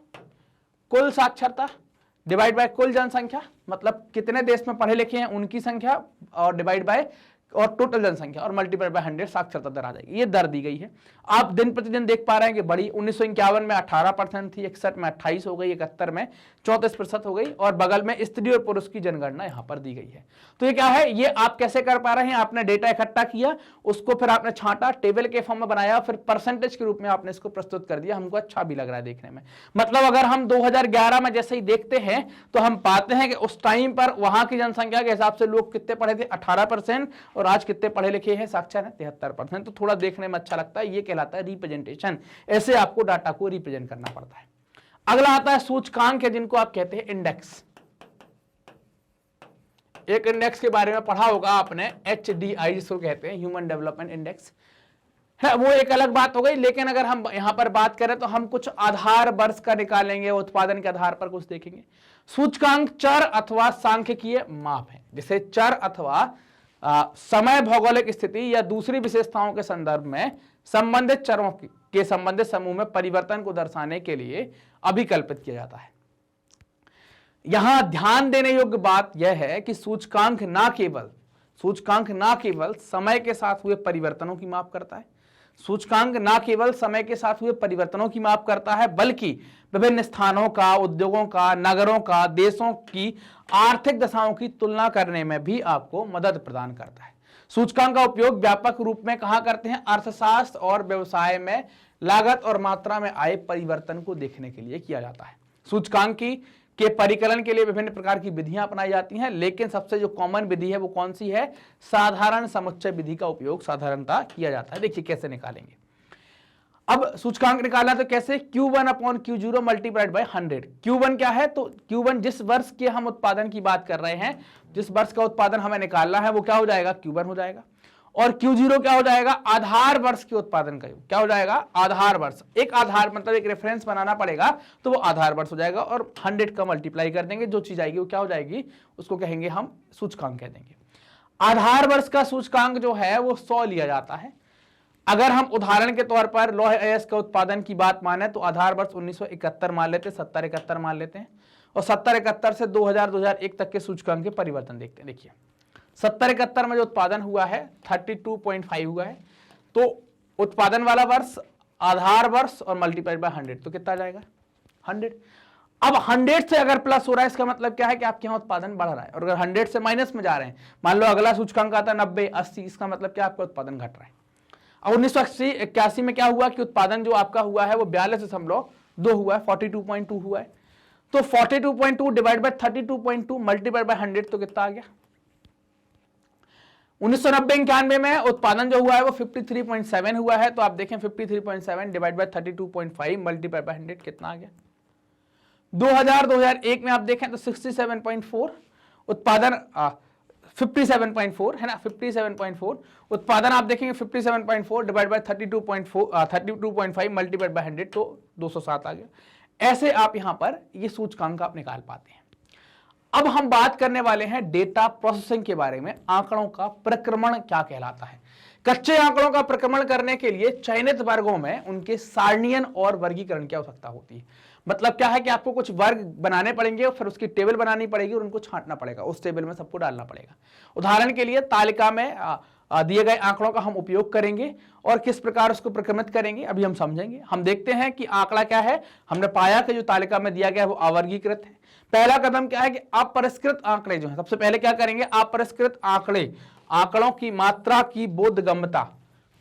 A: डिवाइड बाय कुल जनसंख्या, मतलब कितने देश में पढ़े लिखे हैं उनकी संख्या, और डिवाइड बाय और टोटल जनसंख्या, और मल्टीप्लाई बाय 100 साक्षरता दर आ जाएगी। ये दर दी गई है। आप दिन प्रतिदिन देख पा रहे हैं कि बड़ी 1951 में 18% थी, 61 में 28 हो गई, 71 में 34% हो गई, और बगल में स्त्री और पुरुष की जनगणना यहां पर दी गई है। तो ये क्या है, ये आप कैसे कर पा रहे हैं, आपने डेटा इकट्ठा किया, उसको फिर आपने छांटा, टेबल के फॉर्म में बनाया, फिर परसेंटेज के रूप में आपने इसको प्रस्तुत कर दिया। हमको अच्छा भी लग रहा है देखने में। मतलब अगर हम 2011 में जैसे ही देखते हैं तो हम पाते हैं कि उस टाइम पर वहां की जनसंख्या के हिसाब से लोग कितने पढ़े थे, 18%, और आज कितने पढ़े लिखे हैं, साक्षर है 73%। तो थोड़ा देखने में अच्छा लगता है, ये कहलाता है रिप्रेजेंटेशन। ऐसे आपको डाटा को रिप्रेजेंट करना पड़ता है। अगला आता है सूचकांक है, जिनको आप कहते हैं इंडेक्स। एक इंडेक्स के बारे में पढ़ा होगा आपने, HDI जिसको कहते हैं, ह्यूमन डेवलपमेंट इंडेक्स है, वो एक अलग बात हो गई। लेकिन अगर हम यहां पर बात करें तो हम कुछ आधार वर्ष का निकालेंगे, उत्पादन के आधार पर कुछ देखेंगे। सूचकांक चर अथवा सांख्यिकीय माप है। जैसे चर अथवा समय, भौगोलिक स्थिति या दूसरी विशेषताओं के संदर्भ में संबंधित चरों के संबंधित समूह में परिवर्तन को दर्शाने के लिए अभिकल्पित किया जाता है। यहां ध्यान देने योग्य बात यह है कि सूचकांक ना केवल समय के साथ हुए परिवर्तनों की माप करता है, सूचकांक ना केवल समय के साथ हुए परिवर्तनों की माप करता है, बल्कि विभिन्न स्थानों का, उद्योगों का, नगरों का, देशों की आर्थिक दशाओं की तुलना करने में भी आपको मदद प्रदान करता है। सूचकांक का उपयोग व्यापक रूप में कहां करते हैं, अर्थशास्त्र और व्यवसाय में लागत और मात्रा में आए परिवर्तन को देखने के लिए किया जाता है। सूचकांक के परिकलन के लिए विभिन्न प्रकार की विधियां अपनाई जाती हैं, लेकिन सबसे जो कॉमन विधि है वो कौन सी है, साधारण समुच्चय विधि का उपयोग साधारणतः किया जाता है। देखिए कैसे निकालेंगे। अब सूचकांक निकालना तो कैसे, Q1 upon Q0 multiplied by 100। Q1 क्या है, तो Q1 जिस वर्ष के हम उत्पादन की बात कर रहे हैं, जिस वर्ष का उत्पादन हमें निकालना है वो क्या हो जाएगा, Q1 हो जाएगा। और Q0 क्या हो जाएगा, आधार वर्ष के उत्पादन का क्या हो जाएगा, आधार वर्ष। एक आधार मतलब एक रेफरेंस बनाना पड़ेगा, तो वो आधार वर्ष हो जाएगा, और 100 का मल्टीप्लाई कर देंगे, जो चीज आएगी वो क्या हो जाएगी, उसको कहेंगे हम सूचकांक कह देंगे। आधार वर्ष का सूचकांक जो है वो 100 लिया जाता है। अगर हम उदाहरण के तौर पर लौह अयस्क का उत्पादन की बात माने तो आधार वर्ष 1971 मान लेते हैं, 70-71 मान लेते हैं, और 70-71 से 2000-2001 तक के सूचकांक के परिवर्तन देखते हैं। देखिए 70-71 में जो उत्पादन हुआ है 32.5 हुआ है, तो उत्पादन वाला वर्ष, आधार वर्ष और मल्टीप्लाइड बाय 100, तो कितना जाएगा 100। अब 100 से अगर प्लस हो रहा है, इसका मतलब क्या है कि आपके यहाँ उत्पादन बढ़ रहा है, और अगर 100 से माइनस में जा रहे हैं, मान लो अगला सूचकांक आता है 90-80, इसका मतलब क्या, आपका उत्पादन घट रहा है। अब 1980-81 में क्या हुआ कि उत्पादन जो आपका हुआ है वो 42.2 हुआ है, 42.2 हुआ है। तो 42.2 डिवाइड बाय 32.2 मल्टीप्लाइड बाय 100, तो कितना आ गया, 1990-91 में उत्पादन जो हुआ है वो 53.7 हुआ है। तो आप देखें 53.7 डिवाइड बाय 32.5 मल्टीप्लाई बाय 100 कितना आ गया। 2001 में आप देखें तो 67.4 उत्पादन 57.4 है ना, 57.4 उत्पादन आप देखेंगे 57.4 डिवाइड बाय 32.5 मल्टीप्लाइड बाय 100 तो 207 आ गया। ऐसे आप यहां पर ये सूचकांक आप निकाल पाते हैं। अब हम बात करने वाले हैं डेटा प्रोसेसिंग के बारे में। आंकड़ों का प्रक्रमण क्या कहलाता है। कच्चे आंकड़ों का प्रक्रमण करने के लिए चयनित वर्गों में उनके सारणीयन और वर्गीकरण की आवश्यकता होती है। मतलब क्या है कि आपको कुछ वर्ग बनाने पड़ेंगे और फिर उसकी टेबल बनानी पड़ेगी और उनको छांटना पड़ेगा, उस टेबल में सबको डालना पड़ेगा। उदाहरण के लिए तालिका में दिए गए आंकड़ों का हम उपयोग करेंगे और किस प्रकार उसको प्रक्रमित करेंगे अभी हम समझेंगे। हम देखते हैं कि आंकड़ा क्या है। हमने पाया कि जो तालिका में दिया गया है वो अवर्गीकृत है। पहला कदम क्या है कि अपरिष्कृत आंकड़े जो है, सबसे पहले क्या करेंगे, अपरिष्कृत आंकड़े, आंकड़ों की मात्रा की बोधगम्यता,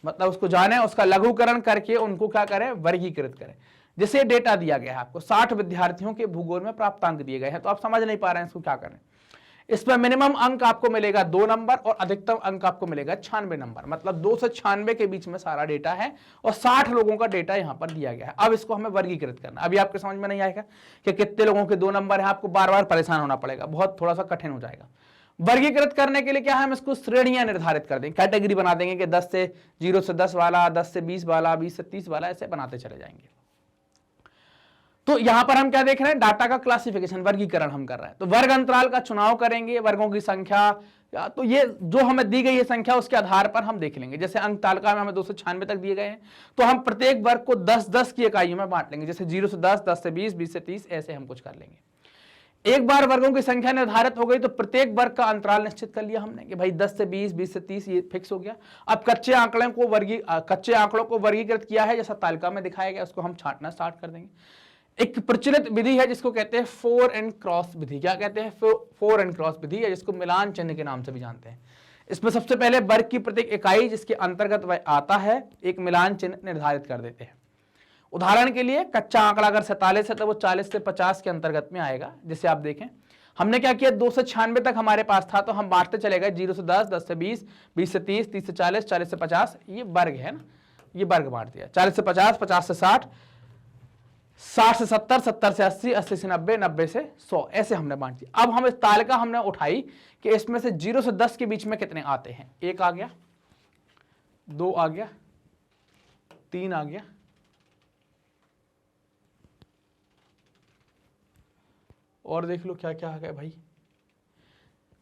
A: मतलब उसको जाने, उसका लघुकरण करके उनको क्या करें, वर्गीकृत करें। जैसे डेटा दिया गया है आपको 60 विद्यार्थियों के भूगोल में प्राप्तांक दिए गए हैं, तो आप समझ नहीं पा रहे हैं इसको क्या करें। इसमें मिनिमम अंक आपको मिलेगा 2 नंबर और अधिकतम अंक आपको मिलेगा 96 नंबर, मतलब 2 से 96 के बीच में सारा डेटा है और 60 लोगों का डेटा यहां पर दिया गया है। अब इसको हमें वर्गीकृत करना। अभी आपके समझ में नहीं आएगा कि कितने लोगों के 2 नंबर है, आपको बार बार परेशान होना पड़ेगा, बहुत थोड़ा सा कठिन हो जाएगा। वर्गीकृत करने के लिए क्या है, हम इसको श्रेणियां निर्धारित कर देंगे, कैटेगरी बना देंगे कि 10 से 0 से 10 वाला, 10 से 20 वाला, 20 से 30 वाला, ऐसे बनाते चले जाएंगे। तो यहां पर हम क्या देख रहे हैं, डाटा का क्लासिफिकेशन, वर्गीकरण हम कर रहे हैं। तो वर्ग अंतराल का चुनाव करेंगे, वर्गों की संख्या, तो ये जो हमें दी गई है संख्या उसके आधार पर हम देख लेंगे। जैसे अंक तालिका में हमें 2 से 96 तक दिए गए हैं, तो हम प्रत्येक वर्ग को 10-10 की इकाइयों में बांट लेंगे। जैसे 0 से 10, 10 से 20, 20 से 30, ऐसे हम कुछ कर लेंगे। एक बार वर्गों की संख्या निर्धारित हो गई तो प्रत्येक वर्ग का अंतराल निश्चित कर लिया हमने कि भाई 10 से 20, 20 से 30, ये फिक्स हो गया। अब कच्चे आंकड़ों को वर्गीकृत किया है जैसा तालिका में दिखाया गया, उसको हम छांटना स्टार्ट कर देंगे। एक प्रचलित विधि है जिसको कहते हैं 4 एंड क्रॉस विधि। क्या कहते हैं, 4 एंड क्रॉस विधि, या जिसको मिलान चिन्ह के नाम से भी जानते हैं। इसमें सबसे पहले वर्ग की प्रत्येक इकाई जिसके अंतर्गत वह आता है एक मिलान चिन्ह निर्धारित कर देते हैं। उदाहरण के लिए कच्चा आंकड़ा अगर 47 है तो वो 40 से 50 के अंतर्गत में आएगा। जैसे आप देखें हमने क्या किया, 2 से 96 तक हमारे पास था, तो हम बांटते चले गए 0 से 10, 10 से 20, 20 से 30, 30 से 40, 40 से 50, ये वर्ग है ना, ये वर्ग बांट दिया। 40 से 50, 50 से 60, 60 से 70, 70 से 80, 80 से 90, 90 से 100, ऐसे हमने बांट दिया। अब हम इस तालिका हमने उठाई कि इसमें से 0 से 10 के बीच में कितने आते हैं। 1 आ गया, 2 आ गया, 3 आ गया, और देख लो क्या क्या आ गया भाई।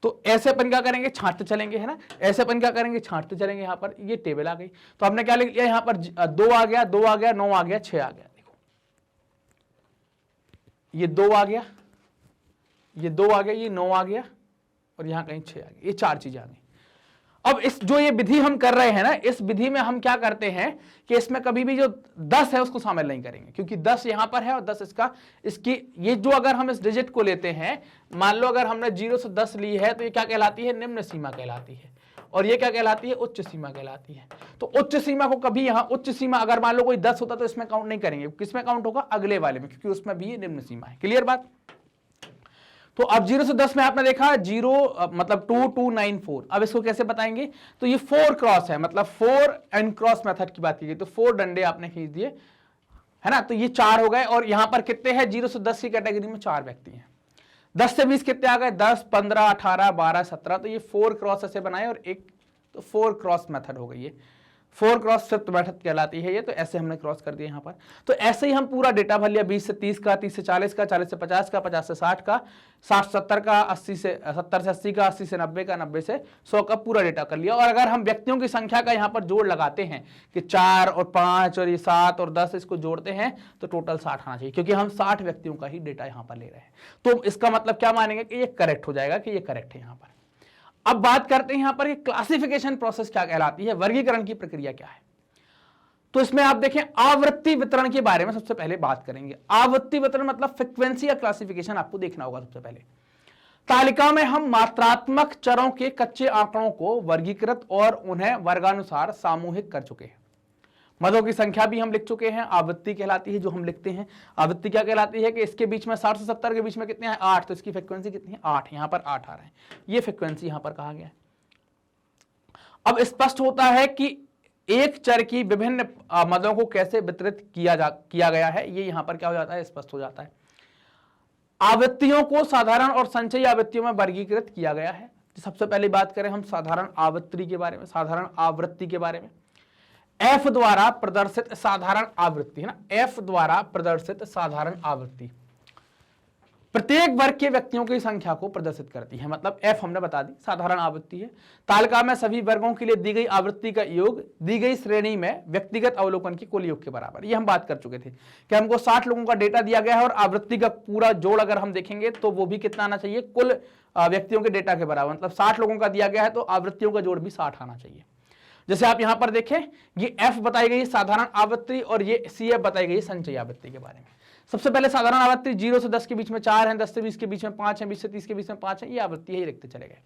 A: तो ऐसे अपन क्या करेंगे, छांटते चलेंगे, है ना, ऐसे अपन क्या करेंगे, छांटते चलेंगे। यहां पर ये टेबल आ गई, तो हमने क्या लिख लिया, यहां पर 2 आ गया, 2 आ गया, 9 आ गया, 6 आ गया। देखो ये 2 आ गया, ये 2 आ गया, ये 9 आ गया और यहां कहीं 6 आ गया, ये 4 चीजें आ गई। अब इस जो ये विधि हम कर रहे हैं ना, इस विधि में हम क्या करते हैं कि इसमें कभी भी जो 10 है उसको शामिल नहीं करेंगे, क्योंकि 10 यहां पर है और 10 इसकी ये जो अगर हम इस डिजिट को लेते हैं, मान लो अगर हमने 0 से 10 ली है तो ये क्या कहलाती है, निम्न सीमा कहलाती है, और ये क्या कहलाती है, उच्च सीमा कहलाती है। तो उच्च सीमा को कभी यहां उच्च सीमा अगर मान लो कोई 10 होता तो इसमें काउंट नहीं करेंगे, किसमें काउंट होगा, अगले वाले में, क्योंकि उसमें भी ये निम्न सीमा है। क्लियर बात। तो अब 0 से 10 में आपने देखा 0 मतलब 2, 2, 9, 4। अब इसको कैसे बताएंगे, तो ये 4 क्रॉस है, मतलब 4 एंड क्रॉस मेथड की बात की गई, तो 4 डंडे आपने खींच दिए, है ना, तो ये 4 हो गए। और यहां पर कितने हैं, 0 से 10 की कैटेगरी में 4 व्यक्ति हैं। 10 से 20 कितने आ गए, 10, 15, 18, 12, 17। तो ये 4 क्रॉस ऐसे बनाए और एक, तो 4 क्रॉस मेथड हो गई है, 4 क्रॉस फिफ्थ मेथड कहलाती है ये। तो ऐसे हमने क्रॉस कर दिया यहां पर। तो ऐसे ही हम पूरा डेटा भर लिया, 20 से 30 का, 30 से 40 का, 40 से 50 का, 50 से 60 का, 60 से 70 का, 70 से 80 का, 80 से 90 का, 90 से 100 का पूरा डेटा कर लिया। और अगर हम व्यक्तियों की संख्या का यहाँ पर जोड़ लगाते हैं कि 4 और 5 और ये 7 और 10 इसको जोड़ते हैं तो टोटल 60 आना चाहिए, क्योंकि हम 60 व्यक्तियों का ही डेटा यहाँ पर ले रहे हैं। तो इसका मतलब क्या मानेंगे कि ये करेक्ट हो जाएगा, कि ये करेक्ट है यहाँ पर। अब बात करते हैं यहां पर क्लासिफिकेशन प्रोसेस क्या कहलाती है, वर्गीकरण की प्रक्रिया क्या है। तो इसमें आप देखें आवृत्ति वितरण के बारे में सबसे पहले बात करेंगे। आवृत्ति वितरण मतलब फ्रीक्वेंसी या क्लासिफिकेशन आपको देखना होगा। सबसे पहले तालिका में हम मात्रात्मक चरों के कच्चे आंकड़ों को वर्गीकृत और उन्हें वर्गानुसार सामूहिक कर चुके हैं। मदों की संख्या भी हम लिख चुके हैं, आवृत्ति कहलाती है जो हम लिखते हैं। आवृत्ति क्या कहलाती है कि इसके बीच में 60 से 70 के बीच में कितने हैं, 8, तो इसकी फ्रीक्वेंसी कितनी है, 8, यहां पर 8 आ रहे हैं, ये फ्रीक्वेंसी यहां पर कहा गया है। अब स्पष्ट होता है कि एक चर की विभिन्न मदों को कैसे वितरित किया गया है, ये यहां पर क्या हो जाता है, स्पष्ट हो जाता है। आवृत्तियों को साधारण और संचयी आवृत्तियों में वर्गीकृत किया गया है। सबसे पहले बात करें हम साधारण आवृत्ति के बारे में, साधारण आवृत्ति के बारे में। एफ द्वारा प्रदर्शित साधारण आवृत्ति है ना, एफ द्वारा प्रदर्शित साधारण आवृत्ति प्रत्येक वर्ग के व्यक्तियों की संख्या को प्रदर्शित करती है। मतलब एफ हमने बता दी साधारण आवृत्ति है। तालिका में सभी वर्गों के लिए दी गई आवृत्ति का योग दी गई श्रेणी में व्यक्तिगत अवलोकन के कुल योग के बराबर। ये हम बात कर चुके थे कि हमको 60 लोगों का डेटा दिया गया है और आवृत्ति का पूरा जोड़ अगर हम देखेंगे तो वो भी कितना आना चाहिए, कुल व्यक्तियों के डेटा के बराबर। मतलब 60 लोगों का दिया गया है तो आवृत्तियों का जोड़ भी 60 आना चाहिए। जैसे आप यहां पर देखें, ये एफ बताई गई साधारण आवृत्ति और ये सी एफ बताई गई संचयी आवृत्ति के बारे में। सबसे पहले साधारण आवृत्ति 0 से 10 के बीच में 4 है, 10 से 20 के बीच में 5 है, 20 से 30 के बीच में 5 है, ये आवृत्ति है, ये लिखते चले गए।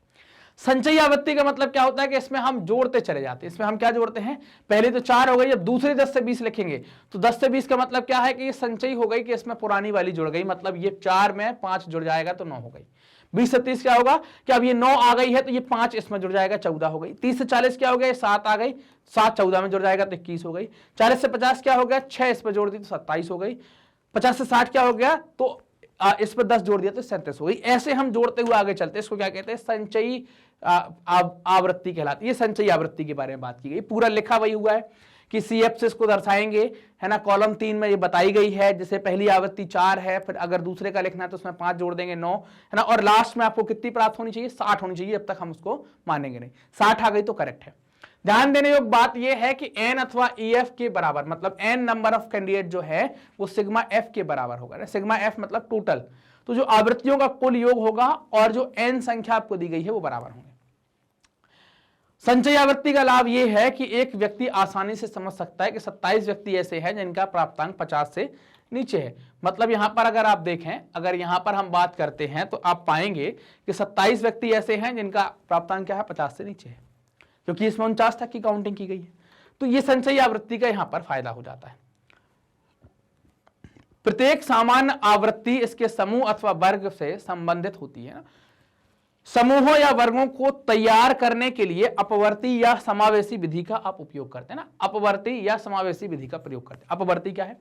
A: संचयी आवृत्ति का मतलब क्या होता है कि इसमें हम जोड़ते चले जाते हैं। इसमें हम क्या जोड़ते हैं, पहले तो 4 हो गई, जब दूसरे 10 से 20 लिखेंगे तो 10 से 20 का मतलब क्या है कि ये संचयी हो गई कि इसमें पुरानी वाली जुड़ गई, मतलब ये 4 में 5 जुड़ जाएगा तो 9 हो गई। 20 से 30 क्या होगा कि अब ये 9 आ गई है तो ये 5 इसमें जुड़ जाएगा, 14 हो गई। 30 से 40 क्या हो गया, 7 आ गई, 7 14 में जुड़ जाएगा तो 21 हो गई। 40 से 50 क्या हो गया, 6 इसमें जोड़ दी तो 27 हो गई। 50 से 60 क्या हो गया, तो इस पर 10 जोड़ दिया तो 37 हो गई। ऐसे हम जोड़ते हुए आगे चलते हैं। इसको क्या कहते हैं, संचयी आवृत्ति कहलाती है। ये संचयी आवृत्ति के बारे में बात की गई, पूरा लिखा वही हुआ है कि सीएफ से इसको दर्शाएंगे, है ना। कॉलम 3 में ये बताई गई है, जैसे पहली आवृत्ति 4 है, फिर अगर दूसरे का लिखना है तो उसमें 5 जोड़ देंगे, 9, है ना। और लास्ट में आपको कितनी प्राप्त होनी चाहिए, 60 होनी चाहिए। अब तक हम उसको मानेंगे नहीं, 60 आ गई तो करेक्ट है। ध्यान देने योग्य बात यह है कि एन अथवा ईएफ के बराबर, मतलब एन नंबर ऑफ कैंडिडेट जो है वो सिग्मा एफ के बराबर होगा। सिग्मा एफ मतलब टोटल, तो जो आवृत्तियों का कुल योग होगा और जो एन संख्या आपको दी गई है वो बराबर होंगे। संचयी आवृत्ति का लाभ यह है कि एक व्यक्ति आसानी से समझ सकता है कि 27 व्यक्ति ऐसे हैं जिनका प्राप्तांक 50 से नीचे है। मतलब यहां पर अगर आप देखें, अगर यहां पर हम बात करते हैं तो आप पाएंगे कि 27 व्यक्ति ऐसे हैं जिनका प्राप्तांक क्या है, 50 से नीचे है, क्योंकि इसमें 49 तक की काउंटिंग की गई है। तो यह संचयी आवृत्ति का यहां पर फायदा हो जाता है। प्रत्येक सामान्य आवृत्ति इसके समूह अथवा वर्ग से संबंधित होती है। समूहों या वर्गों को तैयार करने के लिए अपवर्ती या समावेशी विधि का आप उपयोग करते हैं ना, अपवर्ती या समावेशी विधि का प्रयोग करते हैं। अपवर्ती क्या है,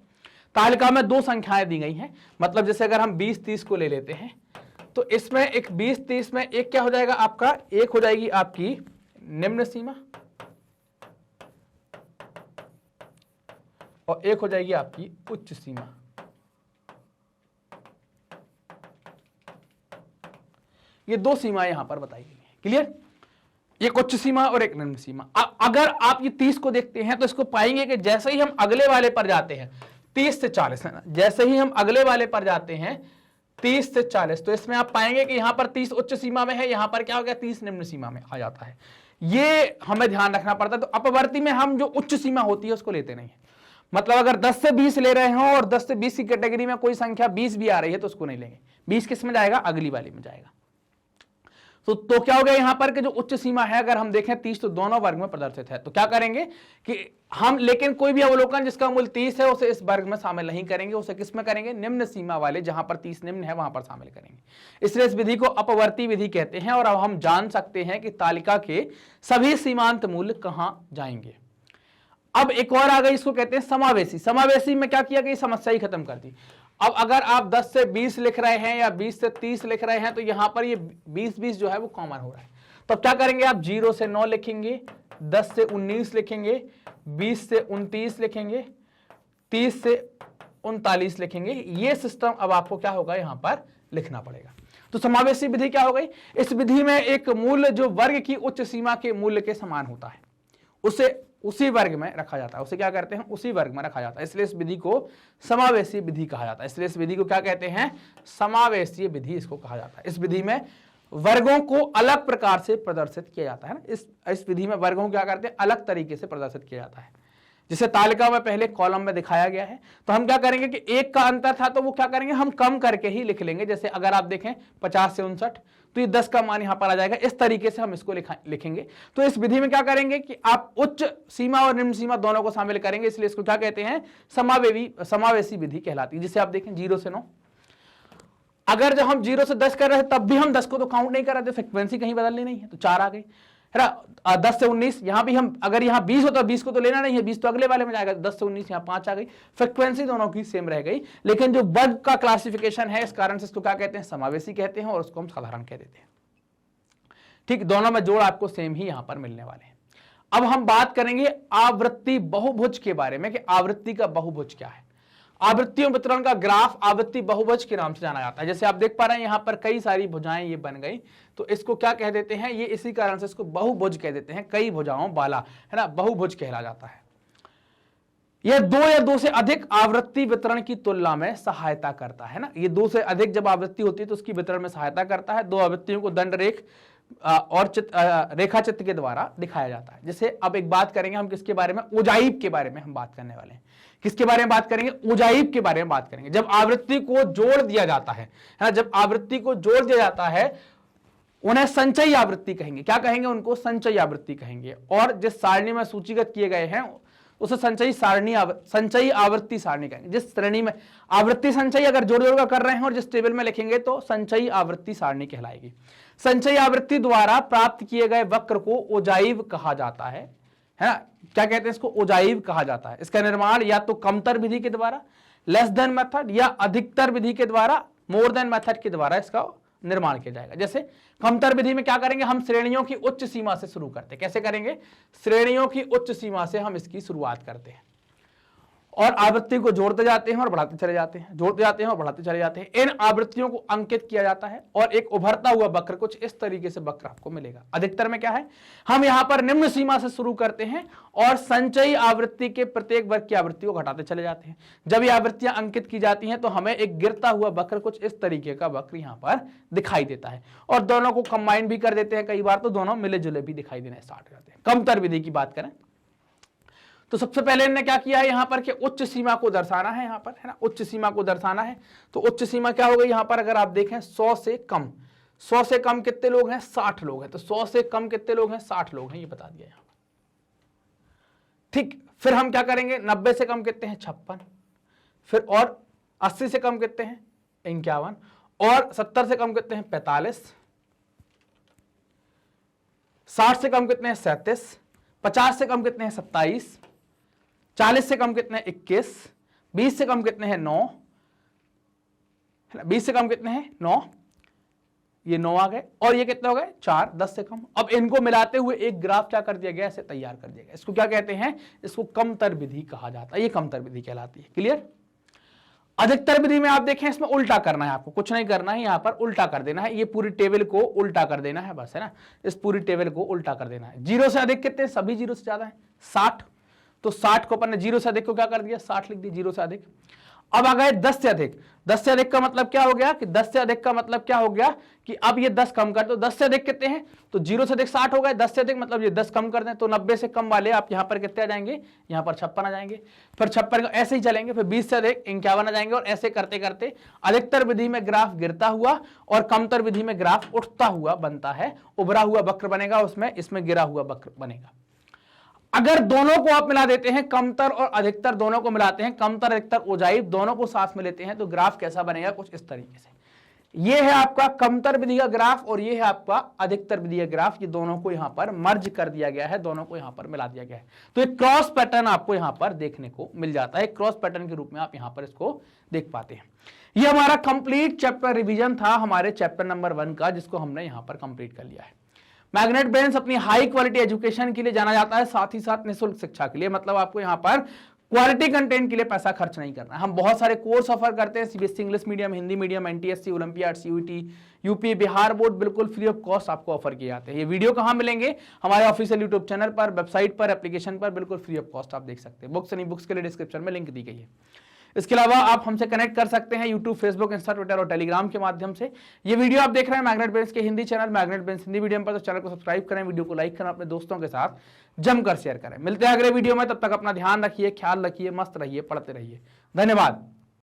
A: तालिका में 2 संख्याएं दी गई हैं, मतलब जैसे अगर हम 20-30 को ले लेते हैं तो इसमें एक 20-30 में एक क्या हो जाएगा आपका, एक हो जाएगी आपकी निम्न सीमा और एक हो जाएगी आपकी उच्च सीमा। ये 2 सीमाएं यहां पर बताई गई हैं, क्लियर। एक उच्च सीमा और एक निम्न सीमा। अगर आप ये 30 को देखते हैं तो इसको पाएंगे कि जैसे ही हम अगले वाले पर जाते हैं 30 से 40 है ना, जैसे ही हम अगले वाले पर जाते हैं 30 से 40, तो इसमें आप पाएंगे कि यहां पर 30 उच्च सीमा में है, यहां पर क्या हो गया 30 निम्न सीमा में आ जाता है। ये हमें ध्यान रखना पड़ता है। तो अपवर्ती में हम जो उच्च सीमा होती है उसको लेते नहीं है। मतलब अगर 10 से 20 ले रहे हो और 10 से 20 की कैटेगरी में कोई संख्या 20 भी आ रही है तो उसको नहीं लेंगे। 20 किस में जाएगा, अगली वाली में जाएगा। तो क्या हो गया यहां पर कि जो उच्च सीमा है अगर हम देखें 30 तो दोनों वर्ग में प्रदर्शित है। तो क्या करेंगे कि हम लेकिन कोई भी अवलोकन जिसका मूल्य 30 है उसे इस वर्ग में शामिल नहीं करेंगे, उसे किस में करेंगे, निम्न सीमा वाले, जहां पर 30 निम्न है वहां पर शामिल करेंगे। इसलिए इस विधि को अपवर्ती विधि कहते हैं। और अब हम जान सकते हैं कि तालिका के सभी सीमांत मूल्य कहां जाएंगे। अब एक और आ गई, इसको कहते हैं समावेशी। समावेशी में क्या किया कि समस्या ही खत्म कर दी। अब अगर आप 10 से 20 लिख रहे हैं या 20 से 30 लिख रहे हैं तो यहां पर ये 20-20 जो है वो कॉमन हो रहा है। तो अब क्या करेंगे, आप 0 से 9 लिखेंगे, 10 से 19 लिखेंगे, 20 से 29 लिखेंगे, 30 से 39 लिखेंगे। ये सिस्टम अब आपको क्या होगा यहां पर लिखना पड़ेगा। तो समावेशी विधि क्या हो गई, इस विधि में एक मूल्य जो वर्ग की उच्च सीमा के मूल्य के समान होता है उसे उसी वर्ग में रखा जाता है। उसे क्या करते हैं, उसी वर्ग में रखा जाता है। इसलिए इस विधि को समावेशी विधि कहा जाता है। इसलिए इस विधि को क्या कहते हैं, समावेशी विधि इसको कहा जाता है। इस विधि में वर्गों को अलग प्रकार से प्रदर्शित किया जाता है ना। इस विधि में वर्गों को क्या करते हैं, अलग तरीके से प्रदर्शित किया जाता है। जिसे तालिका में पहले कॉलम में दिखाया गया है, तो हम क्या करेंगे कि एक का अंतर था तो वो क्या करेंगे, हम कम करके ही लिख लेंगे। जैसे अगर आप देखें 50 से 59 तो ये 10 का मान यहां पर आ जाएगा। इस तरीके से हम इसको लिखेंगे। तो इस विधि में क्या करेंगे कि आप उच्च सीमा और निम्न सीमा दोनों को शामिल करेंगे। इसलिए इसको क्या कहते हैं, समावेशी विधि कहलाती है। जिसे आप देखें 0 से 9, अगर जब हम 0 से 10 कर रहे हैं तब भी हम 10 को तो काउंट नहीं कर रहे थे, फ्रिक्वेंसी कहीं बदलनी नहीं है तो 4 आ गई। है ना। 10 से 19 यहां भी हम, अगर यहाँ 20 हो तो 20 को तो लेना नहीं है, 20 तो अगले वाले में जाएगा। 10 से 19 यहाँ 5 आ गई, फ्रीक्वेंसी दोनों की सेम रह गई, लेकिन जो वर्ग का क्लासिफिकेशन है इस कारण से इसको क्या कहते हैं, समावेशी कहते हैं, और उसको हम साधारण कह देते हैं। ठीक, दोनों में जोड़ आपको सेम ही यहां पर मिलने वाले हैं। अब हम बात करेंगे आवृत्ति बहुभुज के बारे में कि आवृत्ति का बहुभुज क्या है। आवृत्तियों वितरण का ग्राफ आवृत्ति बहुभुज के नाम से जाना जाता है। जैसे आप देख पा रहे हैं यहां पर कई सारी भुजाएं ये बन गई, तो इसको क्या कह देते हैं, ये इसी कारण से इसको बहुभुज कह देते हैं, कई भुजाओं वाला, है ना, बहुभुज कहला जाता है। यह 2 या 2 से अधिक आवृत्ति वितरण की तुलना में सहायता करता है ना। ये 2 से अधिक जब आवृत्ति होती है तो उसकी वितरण में सहायता करता है। 2 आवृत्तियों को दंड रेख और रेखा चित्र के द्वारा दिखाया जाता है। जैसे अब एक बात करेंगे हम किसके बारे में, उजाइब के बारे में हम बात करने वाले हैं। किसके बारे में बात करेंगे, उजाइब के बारे में बात करेंगे। जब आवृत्ति को जोड़ दिया जाता है ना, जब आवृत्ति को जोड़ दिया जाता है उन्हें संचयी आवृत्ति कहेंगे। क्या कहेंगे, उनको संचयी आवृत्ति कहेंगे। और जिस सारणी में सूचीगत किए गए हैं उसे संचयी आवृत्ति सारणी कहेंगे। जिस श्रेणी में आवृत्ति संचयी अगर जोड़ जोड़ कर कर रहे हैं और जिस टेबल में लिखेंगे तो संचयी आवृत्ति सारणी कहलाएगी। संचयी आवृत्ति द्वारा प्राप्त किए गए वक्र को उजाइब कहा जाता है ना। क्या कहते हैं इसको, उजाइब कहा जाता है। इसका निर्माण या तो कमतर विधि के द्वारा, लेस देन मेथड, या अधिकतर विधि के द्वारा, मोर देन मेथड के द्वारा इसका निर्माण किया जाएगा। जैसे कमतर विधि में क्या करेंगे, हम श्रेणियों की उच्च सीमा से शुरू करते हैं। कैसे करेंगे, श्रेणियों की उच्च सीमा से हम इसकी शुरुआत करते हैं और आवृत्ति को जोड़ते जाते हैं और बढ़ाते चले जाते हैं, जोड़ते जाते हैं और बढ़ाते चले जाते हैं। इन आवृत्तियों को अंकित किया जाता है और एक उभरता हुआ वक्र कुछ इस तरीके से वक्र आपको मिलेगा। अधिकतर में क्या है, हम यहां पर निम्न सीमा से शुरू करते हैं और संचयी आवृत्ति के प्रत्येक वर्ग की आवृत्ति को घटाते चले जाते हैं। जब ये आवृत्तियां अंकित की जाती हैं तो हमें एक गिरता हुआ वक्र कुछ इस तरीके का वक्र यहां पर दिखाई देता है। और दोनों को कंबाइन भी कर देते हैं, कई बार तो दोनों मिले जुले भी दिखाई देने स्टार्ट हो जाते हैं। कमतर विधि की बात करें तो सबसे पहले इन्होंने क्या किया है, यहां पर कि उच्च सीमा को दर्शाना है, यहां पर, है ना, उच्च सीमा को दर्शाना है। तो उच्च सीमा क्या हो गई, यहां पर अगर आप देखें 100 से कम, 100 से कम कितने लोग हैं, 60 लोग हैं। तो 100 से कम कितने लोग हैं, 60 लोग हैं, ये बता दिया यहां पर। ठीक, फिर हम क्या करेंगे, 90 से कम कितने हैं, 56, फिर और 80 से कम कितने हैं, 51, और 70 से कम कितने हैं, 45, 60 से कम कितने हैं, 37, 50 से कम कितने हैं, 27, 40 से कम कितने हैं, 21, 20 से कम कितने हैं, 9, 20 से कम कितने हैं, 9, ये 9 आ गए, और ये कितने हो गए, 4, 10 से कम। अब इनको मिलाते हुए एक ग्राफ क्या कर दिया गया, ऐसे तैयार कर दिया गया। इसको क्या कहते हैं, इसको कमतर विधि कहा जाता है, ये कमतर विधि कहलाती है। क्लियर। अधिकतर विधि में आप देखें इसमें उल्टा करना है, आपको कुछ नहीं करना है, यहां पर उल्टा कर देना है, ये पूरी टेबल को उल्टा कर देना है बस, है ना, इस पूरी टेबल को उल्टा कर देना है। 0 से अधिक कितने, सभी 0 से ज्यादा है, 60, तो 60 को अपन ने 0 से अधिक को क्या कर दिया, 60 लिख दिया, 0 से अधिक। अब आ गए 10 से अधिक। 10 से अधिक का मतलब क्या हो गया कि 10 से अधिक का मतलब क्या हो गया कि अब ये 10 कम कर दो। 10 से अधिक कितने हैं, तो 0 से अधिक 60 हो गए, 10 से अधिक मतलब ये 10 कम कर दें, तो 90 से कम वाले आप यहां पर कितने आ जाएंगे, यहां पर 56 आ जाएंगे, फिर 56 ऐसे ही चलेंगे, फिर 20 से अधिक 51 आ जाएंगे, और ऐसे करते करते अधिकतर विधि में ग्राफ गिरता हुआ और कमतर विधि में ग्राफ उठता हुआ बनता है। उभरा हुआ वक्र बनेगा उसमें, इसमें गिरा हुआ वक्र बनेगा। अगर दोनों को आप मिला देते हैं, कमतर और अधिकतर दोनों को मिलाते हैं, कमतर अधिकतर उजाइब दोनों को साथ में लेते हैं, तो ग्राफ कैसा बनेगा, कुछ इस तरीके से। ये है आपका कमतर विधि का ग्राफ और ये है आपका अधिकतर विधि का ग्राफ। ये दोनों को यहां पर मर्ज कर दिया गया है, दोनों को यहां पर मिला दिया गया है। तो एक क्रॉस पैटर्न आपको यहां पर देखने को मिल जाता है, क्रॉस पैटर्न के रूप में आप यहां पर इसको देख पाते हैं। ये हमारा कंप्लीट चैप्टर रिवीजन था हमारे चैप्टर नंबर 1 का, जिसको हमने यहां पर कंप्लीट कर लिया है। मैग्नेट ब्रेन्स अपनी हाई क्वालिटी एजुकेशन के लिए जाना जाता है, साथ ही साथ निःशुल्क शिक्षा के लिए। मतलब आपको यहाँ पर क्वालिटी कंटेंट के लिए पैसा खर्च नहीं करना है। हम बहुत सारे कोर्स ऑफर करते हैं, CBSE English medium, Hindi medium, NTSC, olympiad, CUET, UP, Bihar board, बिल्कुल फ्री ऑफ कॉस्ट आपको ऑफर किए जाते हैं। ये वीडियो कहाँ मिलेंगे, हमारे ऑफिशियल यूट्यूब चैनल पर, वेबसाइट पर, एप्लीकेशन पर, बिल्कुल फ्री ऑफ कॉस्ट आप देख सकते हैं। बुक्स एंड बुक्स के लिए डिस्क्रिप्शन में लिंक दी गई है। इसके अलावा आप हमसे कनेक्ट कर सकते हैं यूट्यूब, फेसबुक, इंस्टा, ट्विटर और टेलीग्राम के माध्यम से। ये वीडियो आप देख रहे हैं मैग्नेट ब्रेन्स के Hindi channel magnet brains Hindi medium पर, तो चैनल को सब्सक्राइब करें, वीडियो को लाइक करें, अपने दोस्तों के साथ जमकर शेयर करें। मिलते हैं अगले वीडियो में, तब तक अपना ध्यान रखिए, ख्याल रखिए, मस्त रहिए, पढ़ते रहिए। धन्यवाद।